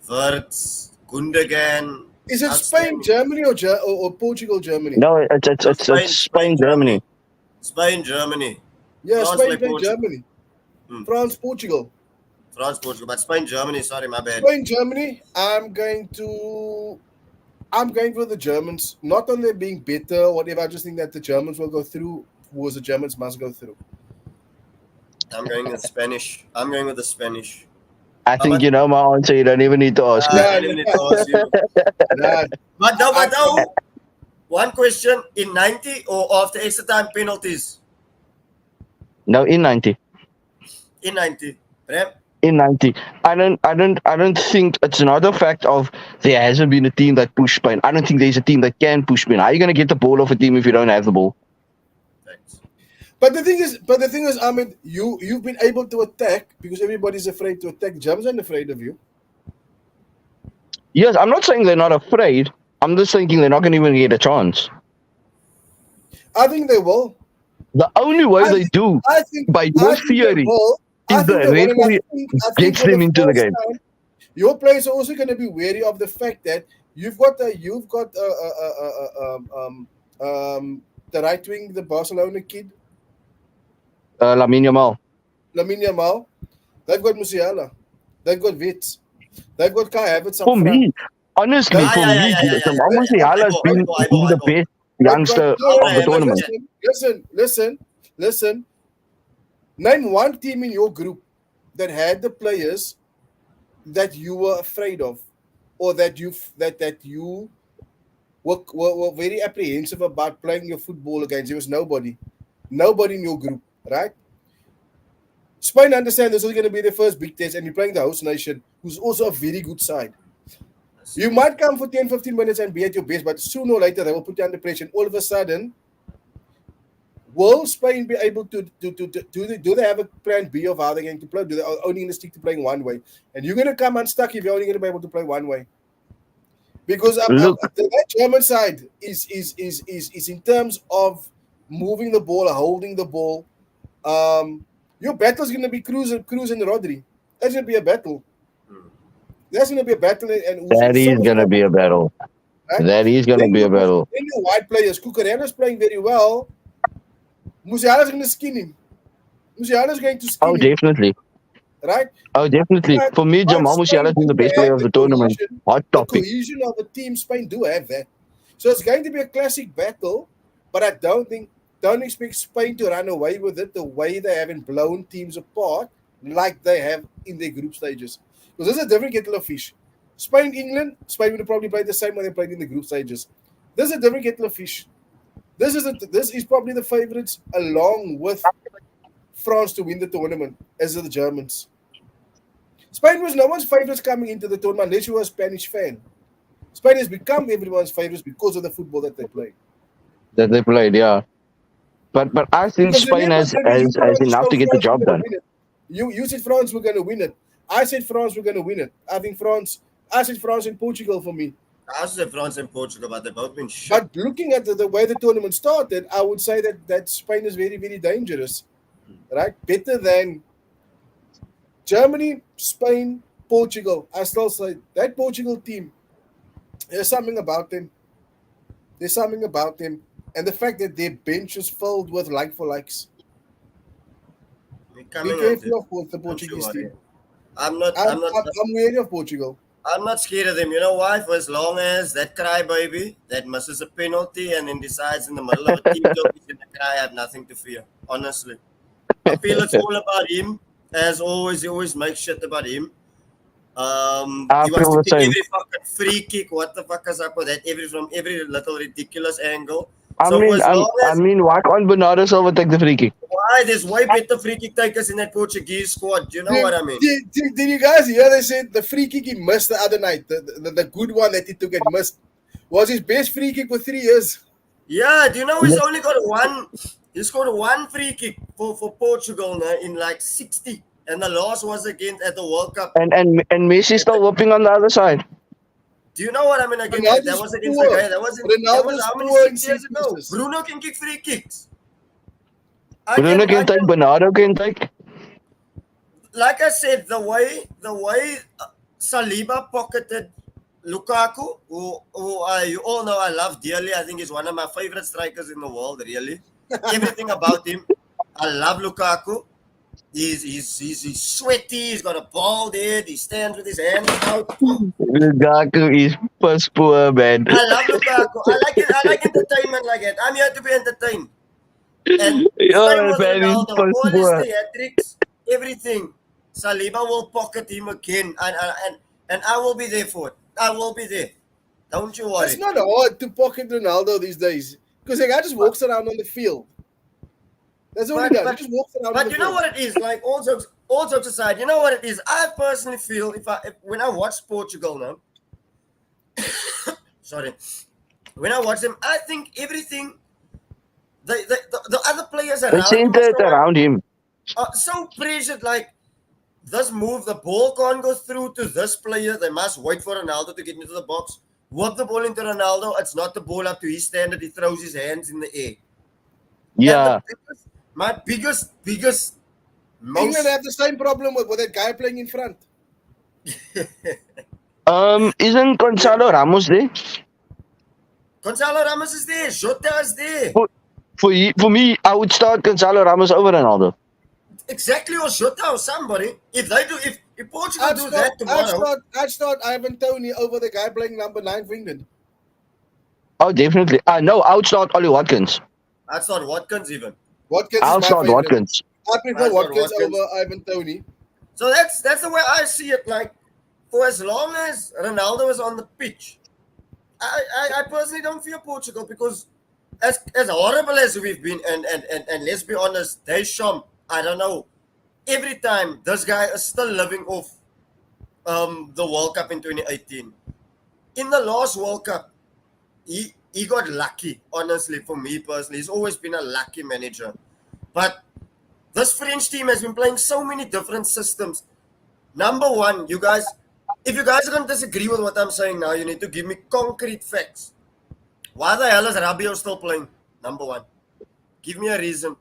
Wirtz, Gundogan. Is it Outstanding. Spain, Germany, or Portugal, Germany? No, it's Spain, Germany. Spain, Germany. Yeah, France Spain play played Portugal. Germany. Hmm. France, Portugal. France, Portugal. But Spain, Germany, sorry, my bad. Spain, Germany. I'm going for the Germans. Not on them being better or whatever. I just think that the Germans will go through. Was the Germans must go through. I'm going with Spanish. I'm going with the Spanish. I think you know my answer. You don't even need to ask. Yeah, I didn't need to ask you. Nah, But no. One question in 90 or after extra time penalties? No, in 90. In 90. Prem? In 90. I don't think it's not a fact of there hasn't been a team that pushed Spain. I don't think there's a team that can push Spain. How are you gonna get the ball off a team if you don't have the ball? Thanks. but the thing is, Ahmed, you've been able to attack because everybody's afraid to attack. Germans aren't afraid of you. Yes, I'm not saying they're not afraid. I'm just thinking they're not gonna even get a chance. I think they will. The only way I they do I think by I your think they theory will. I is think the they will, and I referee think gets for them into the first game. time, your players are also going to be wary of the fact that you've got the right wing, the Barcelona kid, Lamine Yamal. Lamine Yamal. They've got Musiala. They've got Wits. They've got Kai Havertz up For front. me, honestly, Yeah, for yeah, me, yeah, yeah, yeah, yeah. Jamal Musiala has been the best youngster I'll of the say tournament. Listen. Name one team in your group that had the players that you were afraid of, or that you were very apprehensive about playing your football against. There was nobody in your group, right? Spain understand this is going to be their first big test, and you're playing the host nation, who's also a very good side. You might come for 10, 15 minutes and be at your best, but sooner or later they will put you under pressure. And all of a sudden, will Spain be able to do they have a plan B of how they're going to play? Do they only going to stick to playing one way? And you're going to come unstuck if you're only going to be able to play one way. Because that German side is in terms of moving the ball or holding the ball. Your battle is going to be Cruz and Rodri. That's going to be a battle. That's going to be a battle. And That is going to be a battle. Right? That is going to be a battle. Then your white players, Cucurella's playing very well. Musiala's going to skin him. Musiala's going to skin Oh, him. definitely. Right? Oh, definitely. For me, Jamal Musiala has been the best player of the tournament. Hot The topic. cohesion of the team, Spain do have that. So it's going to be a classic battle, but I don't expect Spain to run away with it the way they haven't blown teams apart like they have in their group stages. Because this is a different kettle of fish. Spain, England, Spain would probably play the same way they played in the group stages. This is a different kettle of fish. This is probably the favourites along with France to win the tournament, as are the Germans. Spain was no one's favourites coming into the tournament unless you were a Spanish fan. Spain has become everyone's favourites because of the football that they play. That they played, yeah. But I think Because Spain has enough to get the job done. You said France were going to win it. I said France were going to win it. I said France and Portugal for me. I also said France and Portugal, but they've both been shit. But looking at the way the tournament started, I would say that Spain is very, very dangerous. Right? Better than Germany, Spain, Portugal, I still say that Portugal team. There's something about them. There's something about them, and the fact that their bench is filled with like for likes. We're Be coming on careful to. of the Don't you Portuguese worry. team. I'm not. I'm, I'm not. I'm, I'm wary of Portugal. I'm not scared of them. You know why? For as long as that crybaby that misses a penalty and then decides in the middle of a team talk he's gonna cry, I have nothing to fear. Honestly, I feel it's all about him. As always, he always makes shit about him. I He wants feel to the kick same. every fucking free kick. What the fuck is up with that? From every little ridiculous angle. I So for mean, as long I as mean, why can't Bernardo Silva take the free kick? why there's way better free kick takers in that Portuguese squad. You know what I mean? Did you guys hear they said the free kick he missed the other night, the good one that he took and missed, was his best free kick for 3 years? Yeah, do you know he's only got one? He scored one free kick for Portugal now in like 60, and the last was against at the World Cup. And Messi still whooping on the other side. Do you know what I mean? Against that Ronaldo's was against the poor. guy. That was Ronaldo's how many poor in 6 years set ago? pieces. Bruno can kick free kicks. Bruno can take, Bernardo can take. Like I said, the way Saliba pocketed Lukaku, who you all know I love dearly. I think he's one of my favorite strikers in the world. Really, everything about him, I love Lukaku. He's sweaty. He's got a bald head. He stands with his hands out. Lukaku is piss poor, man. I love Lukaku. I like it. I like entertainment like that. I'm here to be entertained. And same with man, he's Ronaldo. piss All poor. his theatrics, everything. Saliba will pocket him again, and I will be there for it. I will be there. Don't you worry. It's not hard to pocket Ronaldo these days because the guy just walks around on the field. That's all he does. He just walks around on But the you know field. what it is? Like all jokes aside, you know what it is? I personally feel when I watch Portugal now, sorry, when I watch them, I think everything the other players They around him centered around him. are so pressured. Like this move, the ball can't go through to this player. They must wait for Ronaldo to get into the box. Whip the ball into Ronaldo. It's not the ball up to his standard. He throws his hands in the air. Yeah. And my biggest most England have the same problem with that guy playing in front. Isn't Gonzalo Ramos there? Gonzalo Ramos is there. Jota is there. For me, I would start Gonzalo Ramos over Ronaldo. Exactly, or Jota or somebody. If they do, if Portugal do that tomorrow, I'd start Ivan Toney over the guy playing number 9 for England. Oh, definitely. No, I would start Ollie Watkins. I'd start Watkins even. Watkins I'll is my start favorite. Watkins. I prefer I'd start Watkins Watkins. over Ivan Toney. So that's the way I see it. Like for as long as Ronaldo is on the pitch, I personally don't fear Portugal because as horrible as we've been, and let's be honest, Deschamps, I don't know. Every time this guy is still living off the World Cup in 2018. In the last World Cup, he got lucky, honestly, for me personally. He's always been a lucky manager. But this French team has been playing so many different systems. Number one, you guys, if you guys are going to disagree with what I'm saying now, you need to give me concrete facts. Why the hell is Rabiot still playing? Number one. Give me a reason.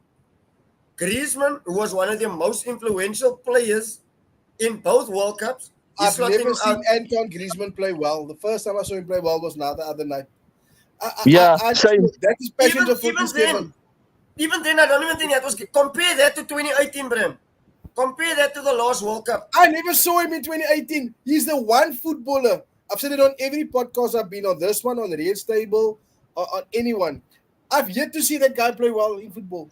Griezmann, who was one of the most influential players in both World Cups, I've never seen Antoine Griezmann play well. The first time I saw him play well was now the other night. Same. That is passion of football. Even then, I don't even think that was... Compare that to 2018, Bram. Compare that to the last World Cup. I never saw him in 2018. He's the one footballer. I've said it on every podcast I've been on. This one, on the Red Stable, on anyone. I've yet to see that guy play well in football.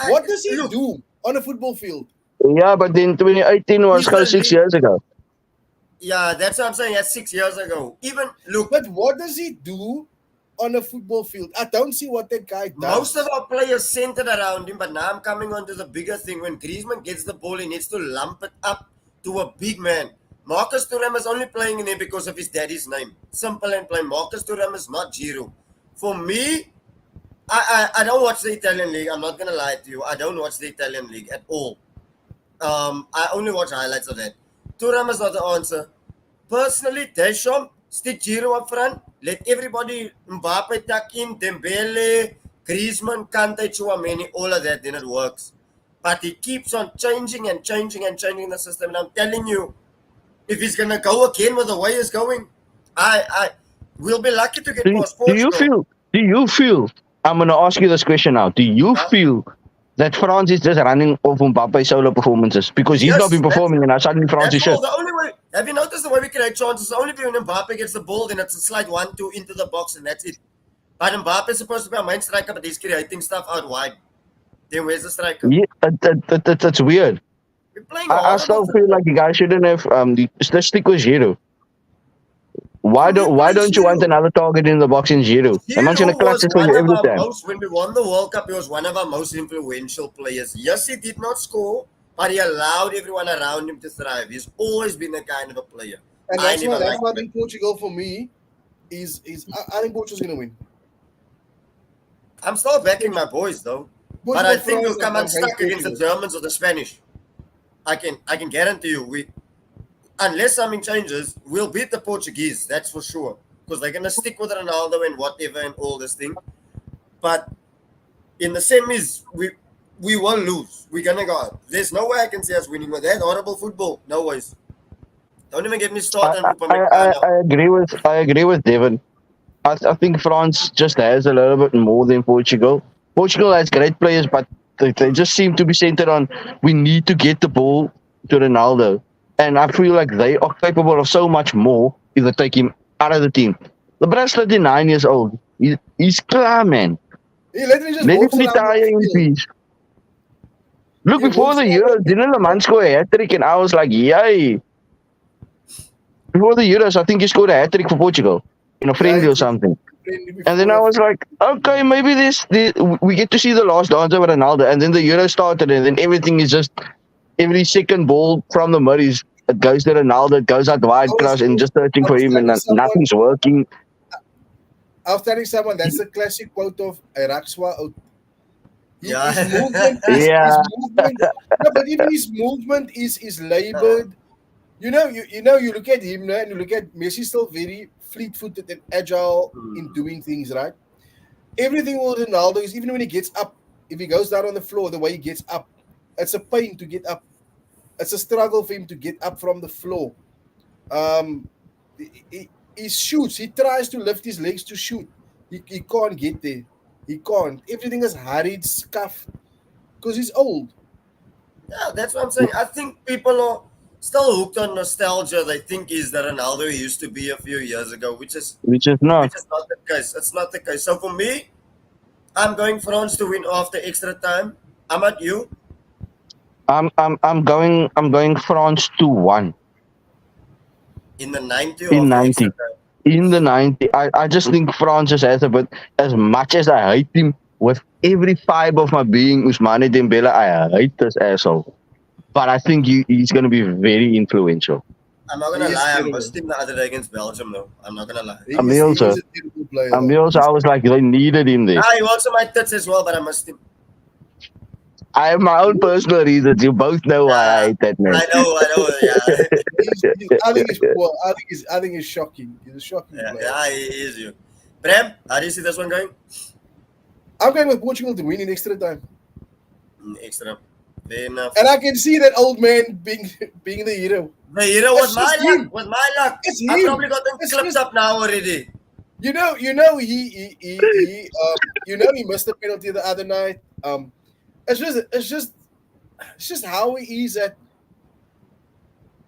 What does he do on a football field? Yeah, but then 2018 was 6 years ago. Yeah, that's what I'm saying. That's 6 years ago. Even, look... But what does he do on a football field? I don't see what that guy does. Most of our players centered around him, but now I'm coming on to the bigger thing. When Griezmann gets the ball, he needs to lump it up to a big man. Marcus Thuram is only playing in there because of his daddy's name. Simple and plain. Marcus Thuram is not Giroud. For me, I don't watch the Italian league. I'm not going to lie to you. I don't watch the Italian league at all. I only watch highlights of that. Thuram is not the answer. Personally, Deschamps, stick Giroud up front. Let everybody, Mbappe tuck in, Dembele, Griezmann, Kante, Chouameni, all of that, then it works. But he keeps on changing and changing and changing the system. And I'm telling you, if he's gonna go again with the way he's going, we'll be lucky to get Do, past do you Portugal. feel? Do you feel? I'm gonna ask you this question now. Do you Yeah. feel that France is just running off Mbappe's solo performances because he's not Yes, been performing and now suddenly France is that's all. shit? The only way. Have you noticed the way we create chances? Only when Mbappe gets the ball, then it's a slide 1-2 into the box, and that's it. But Mbappe is supposed to be a main striker, but he's creating stuff out wide. Then where's the striker? Yeah, that's weird. We're playing I horrible still feel football. like you guys shouldn't have let's stick with Giroud. Why We don't why play don't you want Giroud. another target in the box in Giroud? The man's gonna Giroud clutch was it for one you of every our time. most, when we won the World Cup, he was one of our most influential players. Yes, he did not score, but he allowed everyone around him to thrive. He's always been a kind of a player. And I that's never why I liked him. think Portugal for me is I think Portugal's gonna win. I'm still backing my boys though. But Portugal, I think we'll France, come I'm unstuck going against the Portugal. Germans or the Spanish. I can guarantee you, we unless something changes, we'll beat the Portuguese. That's for sure. Because they're gonna stick with Ronaldo and whatever and all this thing. But in the semis, we will lose. We're gonna go out. There's no way I can see us winning with that horrible football. No ways. Don't even get me I, started I, on I, Upamecano. I agree with Devon. I think France just has a little bit more than Portugal. Portugal has great players, but they just seem to be centered on we need to get the ball to Ronaldo. And I feel like they are capable of so much more if they take him out of the team. The brother's 39 years old. He's clear, man. He literally just Let him walks around retire the in field. peace. Look, He before walks the around Euros, the didn't the man field. score a hat trick? And I was like, yay. Before the Euros, I think he scored a hat trick for Portugal in a friendly or something. And then I was like, okay, maybe we get to see the last dance of Ronaldo. And then the Euro started, and then everything is just every second ball from the mud is it goes to Ronaldo, it goes out wide cross, and just searching I for was him, and telling someone, nothing's working. that's the classic quote of Rakswa. Yeah. His movement, Yeah. his movement, no, but even his movement is laboured. You look at him now and you look at Messi, still very fleet-footed and agile in doing things, right? Everything with Ronaldo is, even when he gets up, if he goes down on the floor, the way he gets up, it's a pain to get up. It's a struggle for him to get up from the floor. He shoots. He tries to lift his legs to shoot. He can't get there. He can't. Everything is hurried, scuffed, because he's old. Yeah, that's what I'm saying. I think people are still hooked on nostalgia. They think is that Ronaldo he used to be a few years ago, which is not. not the case. It's not the case. So for me, I'm going France to win after extra time. I'm at you. I'm going France 2-1 In the 90 in or after 90. extra time. In the 90, I just think France just has a bit, as much as I hate him with every fiber of my being, Ousmane Dembele, I hate this asshole. But I think he's going to be very influential. I'm not gonna He is lie. I terrible. missed him the other day against Belgium, though. I'm not gonna lie. He I'm is also- a terrible player. I was like, they needed him there. He works on my tits as well, but I missed him. I have my own personal reasons. You both know why I hate that man. I know. Yeah, I think he's poor. I think he's shocking. He's a shocking player. yeah, he is you. Bram, how do you see this one going? I'm going with Portugal to win in extra time. Extra. Fair enough. And I can see that old man being the hero. The hero was It's my just luck. him. With my luck. It's I him. probably got them It's clips just- up now already. He missed the penalty the other night. It's just how he is at.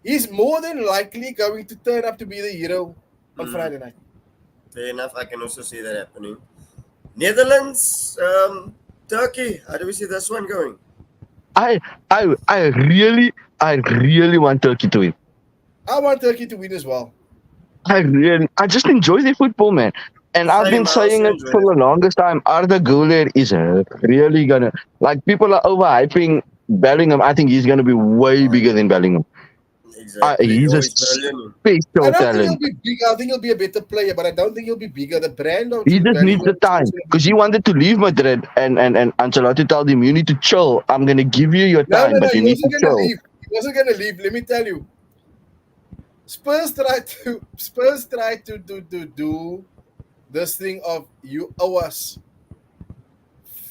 He's more than likely going to turn up to be the hero on Friday night. Fair enough. I can also see that happening. Netherlands, Turkey. How do we see this one going? I really want Turkey to win. I want Turkey to win as well. I just enjoy their football, man. And I've been Same, I saying also it enjoy for the longest time. Arda Güler is really gonna, like, people are overhyping Bellingham. I think he's gonna be way bigger than Bellingham. Exactly. He's a brilliant. special I don't think he'll talent. be big. I think he'll be a better player, but I don't think he'll be bigger. The brand of He Jude just needs the Bellingham time is- because he wanted to leave Madrid, and Ancelotti told him, "You need to chill. I'm gonna give you your time, No, but you he need to wasn't gonna chill." leave. He wasn't gonna leave. Let me tell you. Spurs tried to do this thing of you owe us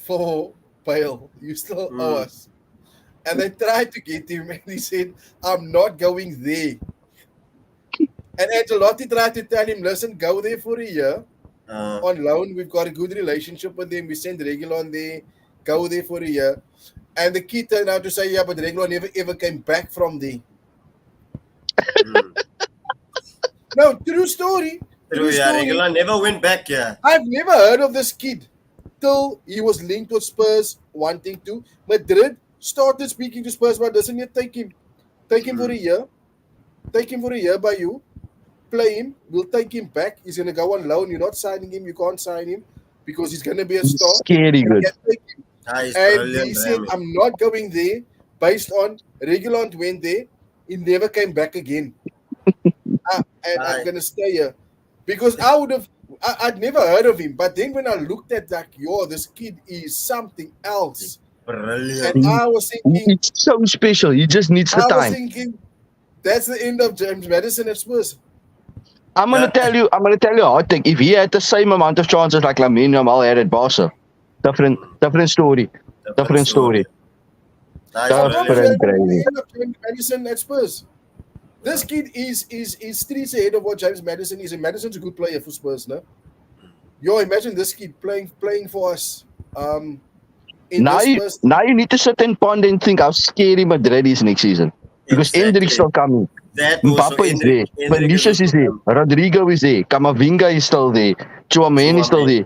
for Bale. You still owe us. And they tried to get him, and he said, "I'm not going there." And Ancelotti tried to tell him, listen, go there for a year on loan. We've got a good relationship with them. We send Regulon there, go there for a year. And the kid turned out to say, yeah, but Regulon never ever came back from there. No, true story. True, yeah. Regular never went back, yeah. I've never heard of this kid till he was linked with Spurs wanting to. Madrid started speaking to Spurs, but doesn't yet take him. Take him for a year. Take him for a year by you. Play him. We'll take him back. He's going to go on loan. You're not signing him. You can't sign him because he's going to be a star. Scary good. And he said, I'm not going there based on Regulant went there. He never came back again. And I'm going to stay here. Because I'd never heard of him. But then when I looked at that, this kid is something else. Brilliant. And I was thinking, It's so special. He just needs the I was time. thinking, that's the end of James Maddison at Spurs. I'm gonna tell you a hot thing. If he had the same amount of chances like Lamine Yamal had at Barca, different story. Different story. Nice, Different brilliant. gravy. James Maddison at Spurs. This kid is streets ahead of what James Maddison is, and Maddison's a good player for Spurs, no? Imagine this kid playing for us. Now you need to sit and ponder and think how scary Madrid is next season. Because Endrick's still coming. Mbappe is there. Vinicius is there. Rodrigo is there. Camavinga is still there. Chouameni is still there.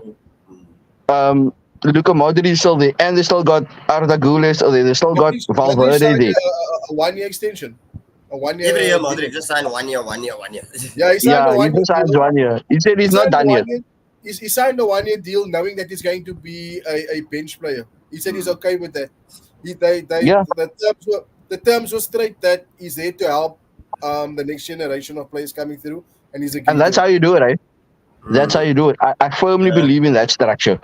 Luka Modric is still there. And they still got Arda Güler still there. They still got Valverde there. A 1 year extension. A 1 year. Every year, Modric just signed 1 year. Yeah, he signed He just signed 1 year. He said he's not done yet. He signed a 1 year deal knowing that he's going to be a bench player. He said he's okay with that. The terms were straight that he's there to help the next generation of players coming through, and he's a And that's how you do it, right? That's how you do it. I firmly believe in that structure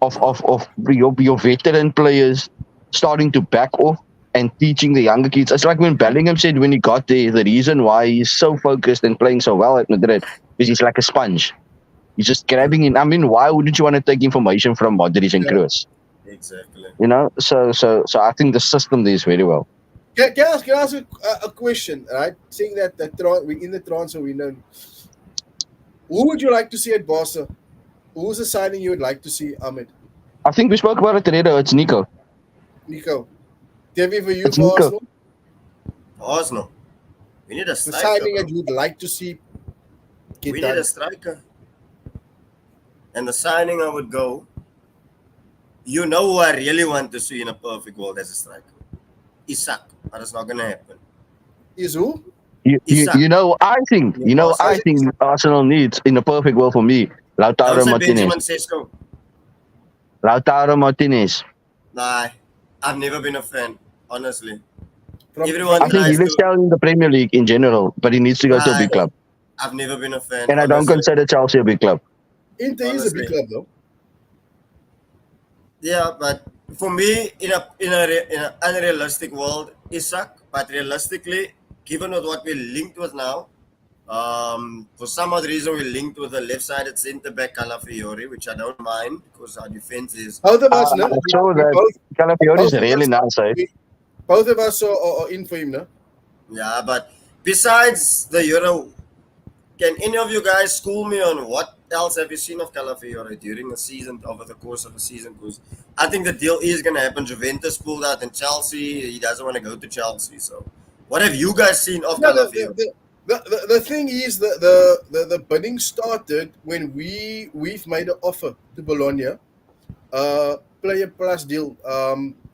of your veteran players starting to back off and teaching the younger kids. It's like when Bellingham said when he got there, the reason why he's so focused and playing so well at Madrid is he's like a sponge. He's just grabbing in. I mean, why wouldn't you want to take information from Modric and Kroos? Exactly. So I think the system there is very well. Can I ask a question, right? Saying that in the transfer window, who would you like to see at Barca? Who's the signing you would like to see, Ahmed? I think we spoke about it today, though. It's Nico. Debbie, for you, It's for Nico. Arsenal. We need a the striker. signing bro. that you would like to see get We done. need a striker. And the signing I would go, you know who I really want to see in a perfect world as a striker? Isak. But it's not going to happen. Is who? Isak. I think Arsenal needs in the perfect world for me, Don't Lautaro say Martinez. Benjamin Sesko. Lautaro Martinez. Nah, I've never been a fan, honestly. From Everyone I think he tries will to. sell in the Premier League in general, but he needs to go to a big club. I've never been a fan. And I don't honestly. consider Chelsea a big club. Inter is a big Honestly. club, though. Yeah, but for me, in an unrealistic world, Isak. But realistically, given with what we're linked with now, for some odd reason we're linked with the left-sided centre back Calafiori, which I don't mind because our defense is. Both of us, no? I saw that Calafiori is really nice, eh? Both of us are in for him, no? Yeah, but besides the Euro, can any of you guys school me on what else have you seen of Calafiori during the season, over the course of the season? Because I think the deal is going to happen. Juventus pulled out and Chelsea, he doesn't want to go to Chelsea. So what have you guys seen of No, Calafiori? the thing is the bidding started when we've made an offer to Bologna, player plus deal,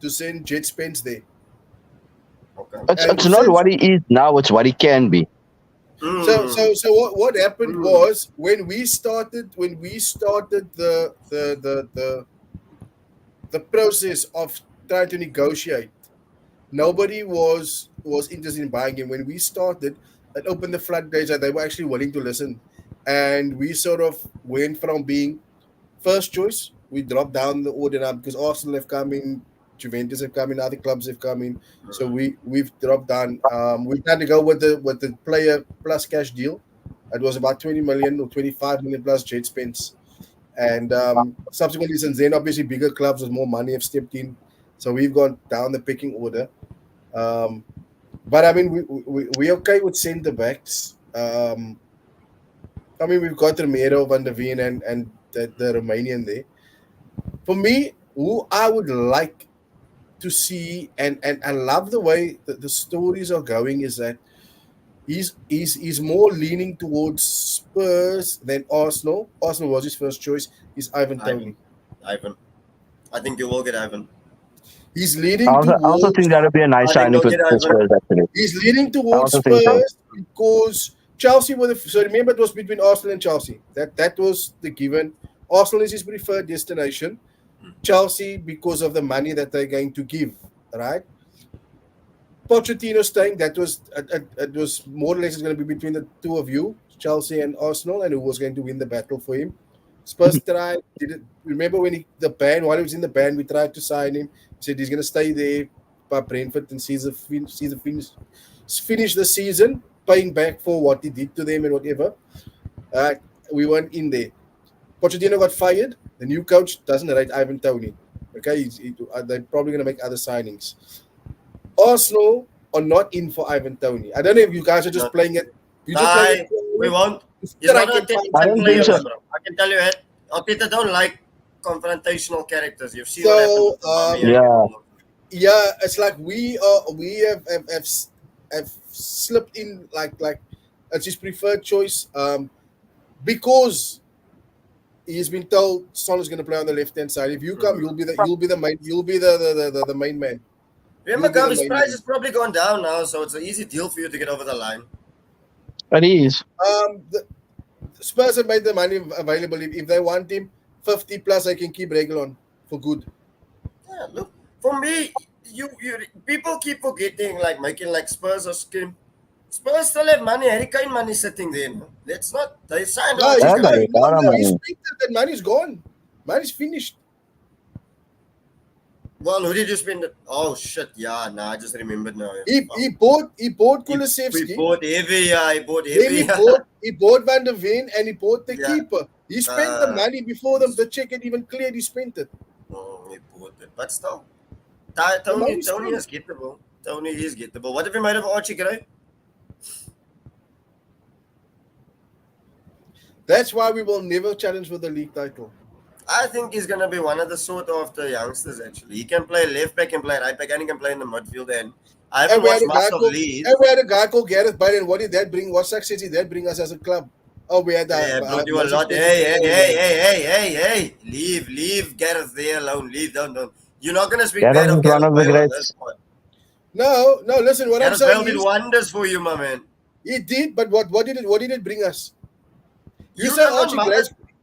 to send Jet Spence there. Okay. It's not what he is now, it's what he can be. So what happened was when we started the process of trying to negotiate, nobody was interested in buying him. When we started, it opened the floodgates that they were actually willing to listen, and we sort of went from being first choice. We dropped down the order now because Arsenal have come in, Juventus have come in, other clubs have come in. So we've dropped down. We had to go with the player plus cash deal. It was about 20 million or 25 million plus Jet Spence. And subsequently, since then, obviously bigger clubs with more money have stepped in. So we've gone down the picking order. But I mean, we're okay with centre backs. I mean, we've got Romero, Van der Veen, and the Romanian there. For me, who I would like to see, and I love the way that the stories are going, is that he's more leaning towards Spurs than Arsenal. Arsenal was his first choice. Is Ivan Ivan. Toney. Ivan. I think you will get Ivan. He's I leaning also think towards that would be a nice I think signing they'll for get the Ivan. Spurs, actually. he's leaning I towards also think so. Spurs because Chelsea were the so remember it was between Arsenal and Chelsea. That was the given. Arsenal is his preferred destination. Chelsea because of the money that they're going to give, right? Pochettino staying, it was more or less going to be between the two of you, Chelsea and Arsenal, and who was going to win the battle for him. Spurs tried. Did it, remember when the ban while he was in the ban, we tried to sign him. He said he's going to stay there by Brentford and finish the season, paying back for what he did to them and whatever. Uh, we weren't in there. Pochettino got fired. The new coach doesn't rate Ivan Toney. Okay, they're probably going to make other signings. Arsenal are not in for Ivan Toney. I don't know if you guys are just No. playing it. You're just playing Nah, it. we won't. He's Strike not a and fight. I technical don't player, think so. bro. I can tell you it. Arteta don't like confrontational characters. You've seen So, what happened with Aubameyang and Yeah. all of them. Yeah, it's like we have slipped in like it's his preferred choice because he's been told Son is going to play on the left hand side. If you come, you'll be the main man. Remember, You'll be the Gavi's main price man. has probably gone down now, so it's an easy deal for you to get over the line. But he is. The Spurs have made the money available. If they want him, 50 plus, they can keep Reguilon for good. Yeah, look, for me, you people keep forgetting, like making like Spurs or Skim. Spurs still have money. Harry Kane money sitting there. No? Let's not. They signed No, Archie he's Yeah, Gray. but no, they got him, no, he's man. spent it. That money's gone. Money's finished. Well, who did you spend it? Oh shit! Yeah, nah, I just remembered now. He bought He Kulusevski. bought heavy. Yeah, he bought Then heavy. he bought Van der Ven and he bought the Yeah. keeper. He spent the money before the check had even cleared. He spent it. Oh, he bought it, but still, The Tony money's Tony spent. is gettable. Tony is gettable. What have you made of Archie Gray? That's why we will never challenge for the league title. I think he's gonna be one of the sort of the youngsters. Actually, he can play left back and play right back, and he can play in the midfield. And I haven't And we had watched a much guy of called Leeds. and we had a guy called Gareth Bale. And what did that bring? What success did that bring us as a club? Oh, we had Yeah, brought you a most lot. expensive Hey! Leave Gareth there alone. Leave, don't. You're not gonna speak Gareth bad of is one Gareth of the Bale on greats. this pod. No, listen, what I'm Gareth Bale saying did is wonders for you, my man. he did, but what did it bring us? You You say don't Archie mind. Gray.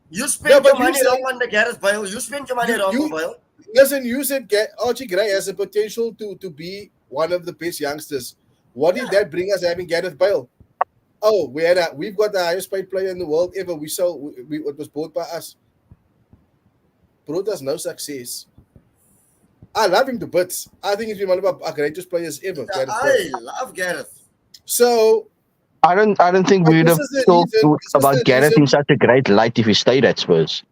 You No, spent but your you money say- wrong on the Gareth Bale. You spent your money wrong you- on Bale. Listen, you said Archie Gray has the potential to be one of the best youngsters. What did that bring us having Gareth Bale? Oh, we've got the highest paid player in the world ever. It was bought by us. Brought us no success. I love him to bits. I think he's been one of our greatest players ever. Gareth I Bale. love Gareth. So I don't think But we would this have is the talked reason- this is about the Gareth in reason- such a great light if he stayed at Spurs.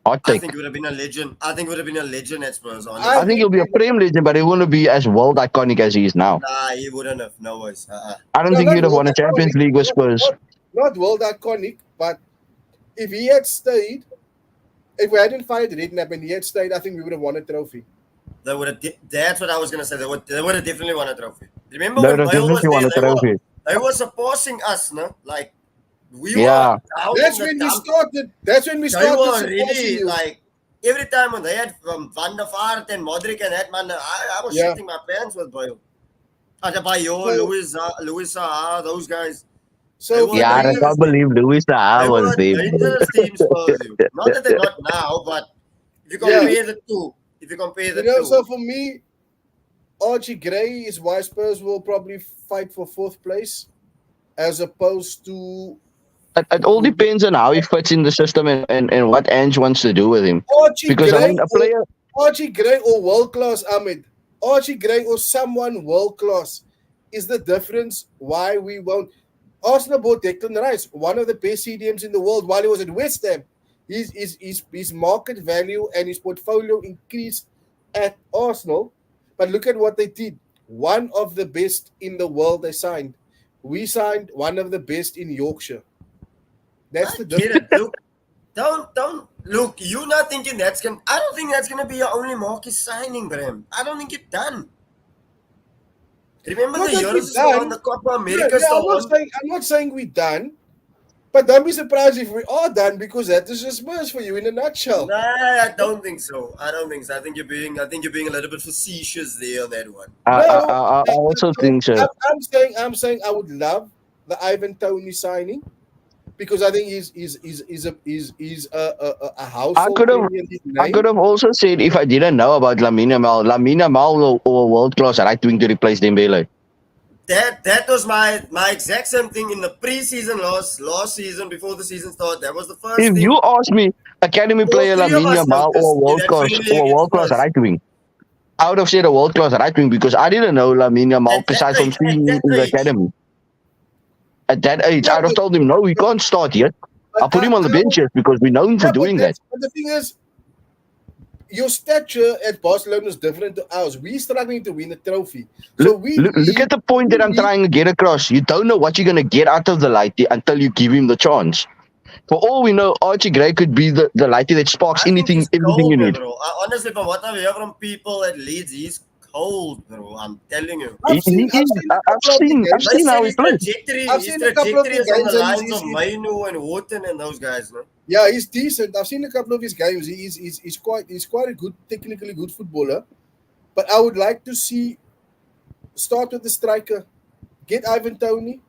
Hot I take. think he would have been a legend. I think he would have been a legend at Spurs. Honestly. I think he'll be a Prem legend, but he wouldn't be as world iconic as he is now. Nah, he wouldn't have. No ways. I don't No, think not he'd have won a world Champions iconic. League with Spurs. Not world iconic, but if he had stayed, if we hadn't fired Redknapp and he had stayed, I think we would have won a trophy. They would have. That's what I was gonna say. They would have definitely won a trophy. Remember They when would have Bale was definitely won there? a trophy. They were surpassing us, no? Like we Yeah. were down That's in when the we dump. started. That's when we They started. were supporting really you. like every time when they had Van der Vaart and Modric and that man, I was Yeah. shitting my pants with Bale. Adebayo, So- Luis Saha, those guys. So They were Yeah, I dangerous can't believe Luis Saha They was were there. dangerous teams for you. Not that they're not now, but if you compare the two, So for me, Archie Gray is why Spurs will probably fight for fourth place, as opposed to It all depends on how he fits in the system and what Ange wants to do with him. Archie Because I Gray. mean, a player. Archie Gray or world class Ahmed. Archie Gray or someone world class is the difference why we won't. Arsenal bought Declan Rice, one of the best CDMs in the world, while he was at West Ham. His market value and his portfolio increased at Arsenal. But look at what they did. One of the best in the world they signed. We signed one of the best in Yorkshire. That's I the get difference. it. Look, don't look. You're not thinking that's gonna. I don't think that's gonna be your only marquee signing, Bram. I don't think you're done. Remember Not the that we're Euros is still on, done. the Copa Yeah, America is yeah, still on. I'm not saying we're done, but don't be surprised if we are done because that is just Spurs for you in a nutshell. Nah, I don't think so. I don't think so. I think you're being a little bit facetious there on that one. No, I also think so. I'm saying I would love the Ivan Tony signing because I think he's a I household could have Premier League I could name. have also said if I didn't know about Lamine Yamal, or a world class right wing to replace Dembele. That was my exact same thing in the preseason last season before the season started. That was the first If thing you ask me, academy all player three of Lamine us Yamal noticed in that friendly or a against world class Spurs. right wing, I would have said a world class right wing because I didn't know Lamine Yamal aside from At seeing him that in the age, academy. At that age, Yeah, I'd have told him no, he can't start yet. but I'll put him on the I bench would, yet because we know him for yeah, doing that. but the thing is, your stature at Barcelona is different to ours. We're struggling to win a trophy, so Look at the point that I'm we trying to get across. You don't know what you're going to get out of the lighty until you give him the chance. For all we know, Archie Gray could be the lighty that sparks I think he's everything you cold, need. bro. Honestly, from what I hear from people at Leeds, he's cold, bro. I'm telling you. I've seen a couple of the I've They games. seen said how he plays. I've his seen a couple of trajectory the is on the games, and lines of Mainu and Wharton and those guys, no? yeah, he's decent. I've seen a couple of his games. He's quite a good, technically good footballer. But I would like to see start with the striker, get Ivan Tony,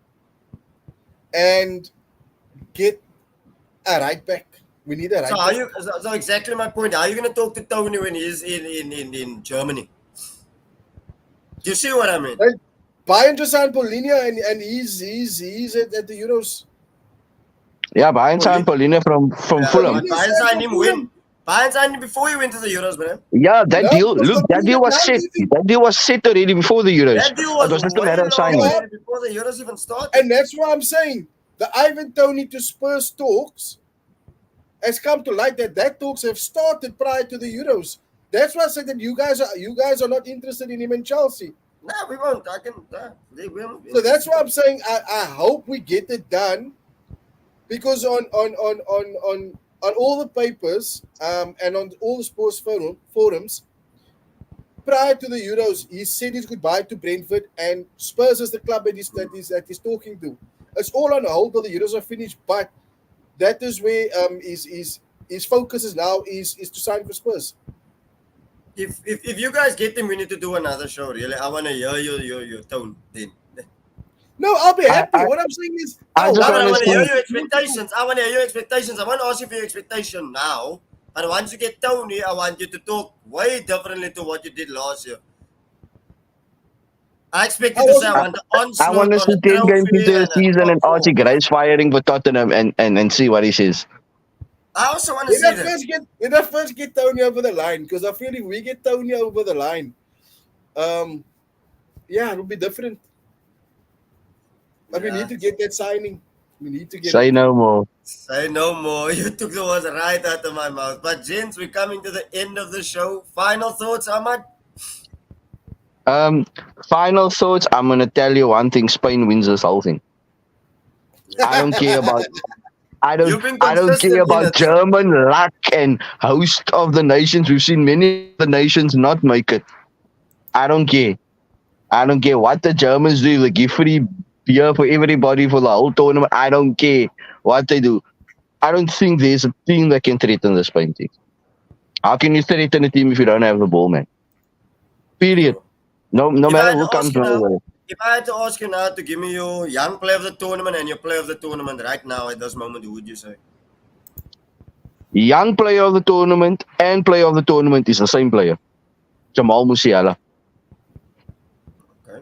and get a right back. We need a right So are back. you? So exactly my point. Are you gonna talk to Tony when he's in Germany? Do you see what I mean? Right? Bayern just signed Paulinho, and he's at the Euros. Yeah, Bayern signed Paulina from Yeah, Fulham. but Bayern signed him when? Bayern signed him before he went to the Euros, man. Yeah, that No, deal. because Look, that deal Paulinho was now set. leaving. That deal was set already before the Euros. That deal It was was just a way matter of long signing. Yeah. before the Euros even started. And that's why I'm saying the Ivan Tony to Spurs talks has come to light that talks have started prior to the Euros. That's why I said that you guys are not interested in him in Chelsea. Nah, we won't. I can. They will. So that's why I'm saying I hope we get it done because on all the papers and on all the sports forums prior to the Euros, he said his goodbye to Brentford and Spurs is the club that he's talking to. It's all on hold till the Euros are finished, but that is where his focus is now is to sign for Spurs. If you guys get him, we need to do another show. Really, I want to hear your tone. Then. No, I'll be happy. I- What I'm saying is, I I'll just I love want to hear understand. your expectations. I want to hear your expectations. I want to ask you for your expectation now. But once you get Tony, I want you to talk way differently to what you did last year. I expect you to say I want the onslaught I want us on to a 10 games trophy into the and a season and top four. Archie Gray's firing for Tottenham and see what he says. I also want to see that. let us first get Tony over the line because I feel if we get Tony over the line, yeah, it'll be different. But we Yeah. need to get that signing. We need to get Say no more. Say no more. You took the words right out of my mouth. But gents, we're coming to the end of the show. Final thoughts, Ahmad? Final thoughts. I'm gonna tell you one thing. Spain wins this whole thing. I don't care about. You've been I don't consistent care in about it. German luck and host of the nations. We've seen many of the nations not make it. I don't care. I don't care what the Germans do. They give free beer for everybody for the whole tournament. I don't care what they do. I don't think there's a team that can threaten the Spain team. How can you threaten a team if you don't have the ball, man? Period. No If I matter had who to comes ask you my now- way. If I had to ask you now to give me your young player of the tournament and your player of the tournament right now at this moment, who would you say? Young player of the tournament and player of the tournament is the same player. Jamal Musiala. Okay.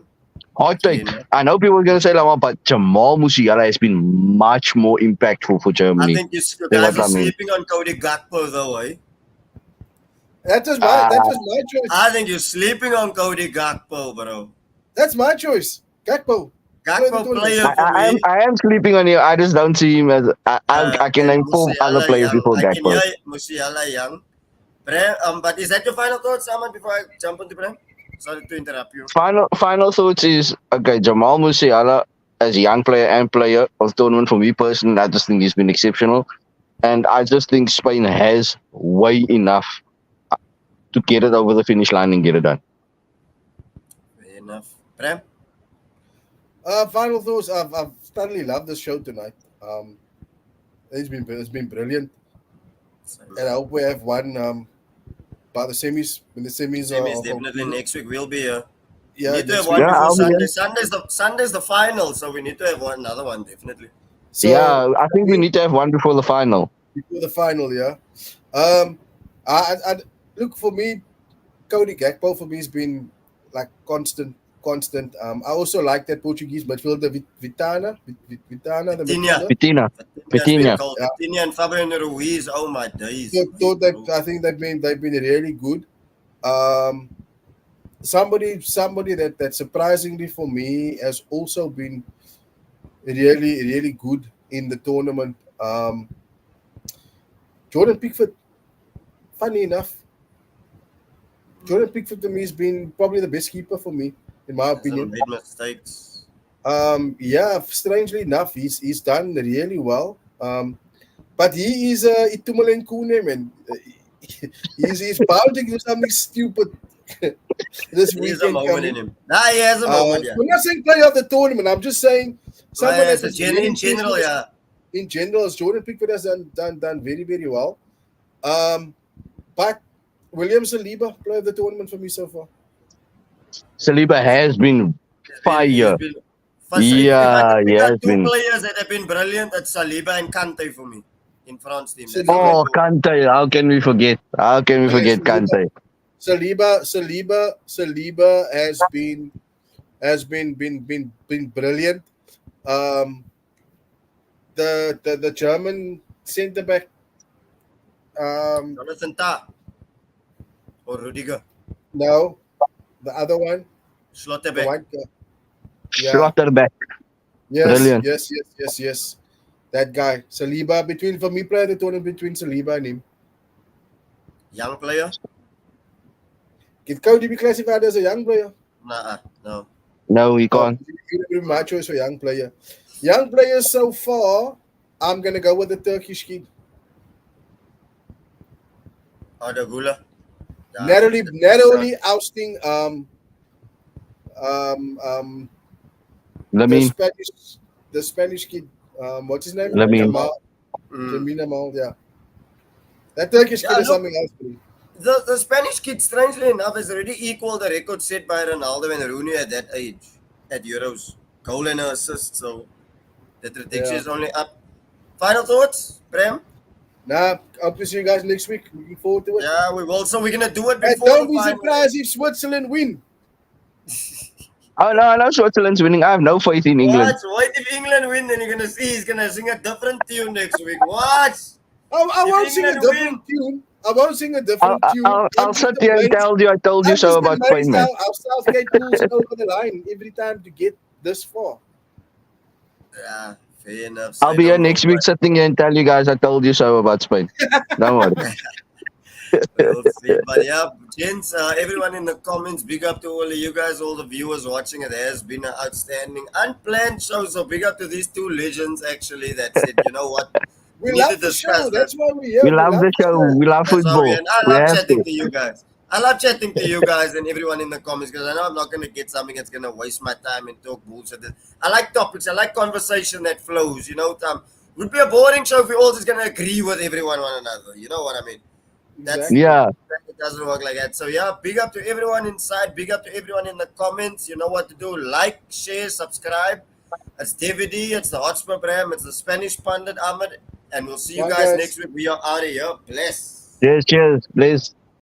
Hot take. Yeah. I know people are going to say Lama, but Jamal Musiala has been much more impactful for I Germany. think you Then guys what are I mean. sleeping on Cody Gakpo though, eh? that was my choice. I think you're sleeping on Cody Gakpo, bro. That's my choice. Gakpo. Gakpo player for I me. am sleeping on you. I just don't see him as. I can name 4 other players before I can Gakpo. hear Musiala young. But is that your final thoughts, Ahmad, before I jump on to Prem? Sorry to interrupt you. Final thoughts is okay. Jamal Musiala as a young player and player of the tournament. For me personally, I just think he's been exceptional. And I just think Spain has way enough to get it over the finish line and get it done. Fair enough. Bram? Final thoughts. I've thoroughly loved this show tonight. It's been brilliant, and I hope we have one by the semis. When the semis are Semis, definitely next week we'll be here. Yeah, We need to next have one week. Yeah, before I'll be Sunday. here. Sunday's the final, so we need to have another one, definitely. So Yeah, I think we need to have one before the final. before the final, yeah. I look, for me, Cody Gakpo for me has been like constant. I also like that Portuguese midfielder Vitana, Vitana, the Vitinha. midfielder. Vitinha. Vitinha's been Vitinha. cold. Yeah. Vitinha and Fabian Ruiz, oh my days. I think they've been really good. Somebody that surprisingly for me has also been really good in the tournament. Jordan Pickford. Funny enough, Jordan Pickford to me has been probably the best keeper for me, in my Hasn't opinion. made mistakes. Yeah, strangely enough, he's done really well. But he is Itumaleng Kune, man. He's bound to do something stupid this He has a weekend moment in coming. him. Nah, he has a moment, yeah. I'm not saying player of the tournament. I'm just saying someone Well, that as a is in general, yeah. in general, as Jordan Pickford has done very well. But William Saliba, player of the tournament for me so far. Saliba has been fire. He's been- if I Yeah, can pick he out has two been. players that have been brilliant, it's Saliba and Kante for me in France team. That's Saliba. Oh, Kante. How can we forget? How can we Okay, forget Saliba. Kante? Saliba has been brilliant. The German centre back, Jonathan Tah or Rudiger. no, the other one, the Schlotterbeck. one, yeah, Schlotterbeck. yes, Brilliant. yes, that guy, Saliba. For me, play the tournament between Saliba and him. Young player? Can Cody be classified as a young player? Nah, no. No, he Oh, can't. he would be my choice for young player. Young players so far, I'm gonna go with the Turkish kid. Arda Güler. Yeah. Not only ousting Lamine. the Spanish kid, what's his name? Lamine. Jamal. Mm. Lamine Yamal, yeah. That Turkish kid Yeah, is look. something else for me. The Spanish kid, strangely enough, has already equaled the record set by Ronaldo and Rooney at that age, at Euros. Goal and assist, so the trajectory Yeah. is only up. Final thoughts, Prem? Nah, hope to see you guys next week. Looking forward to it. Yeah, we will. So we're gonna do it And before don't the be final. surprised if Switzerland win. Oh, no, I know Switzerland's winning. I have no faith in England. Watch, wait if England win, then you're gonna see he's gonna sing a different tune next week. Watch. I If won't sing a England different tune. I won't sing a different tune. I'll sit here and tell you I told you I'm so just about amazed Spain, man. how Southgate pulls it over the line every time to get this far. Yeah, fair enough. I'll be here next week sitting here and tell you guys I told you so about Spain. Don't worry. We'll see. But yeah, gents, everyone in the comments, big up to all of you guys, all the viewers watching. It has been an outstanding, unplanned show. So big up to these two legends, actually, that said, you know what? We need love to the discuss show. that. That's why we're here. We love the show. We love That's how football. we, and I We love have chatting to. to you guys. I love chatting to you guys and everyone in the comments because I know I'm not going to get something that's going to waste my time and talk bullshit. I like topics. I like conversation that flows. You know, it would be a boring show if we all just going to agree with one another. You know what I mean? That's Exactly. Yeah. It doesn't work like that. So yeah, big up to everyone inside. Big up to everyone in the comments. You know what to do. Like, share, subscribe. It's DVD. It's the Hotspur Bram. It's the Spanish Pundit Ahmed. And we'll see you Bye, guys guys. next week. We are out of here. Bless. Cheers, cheers. Please.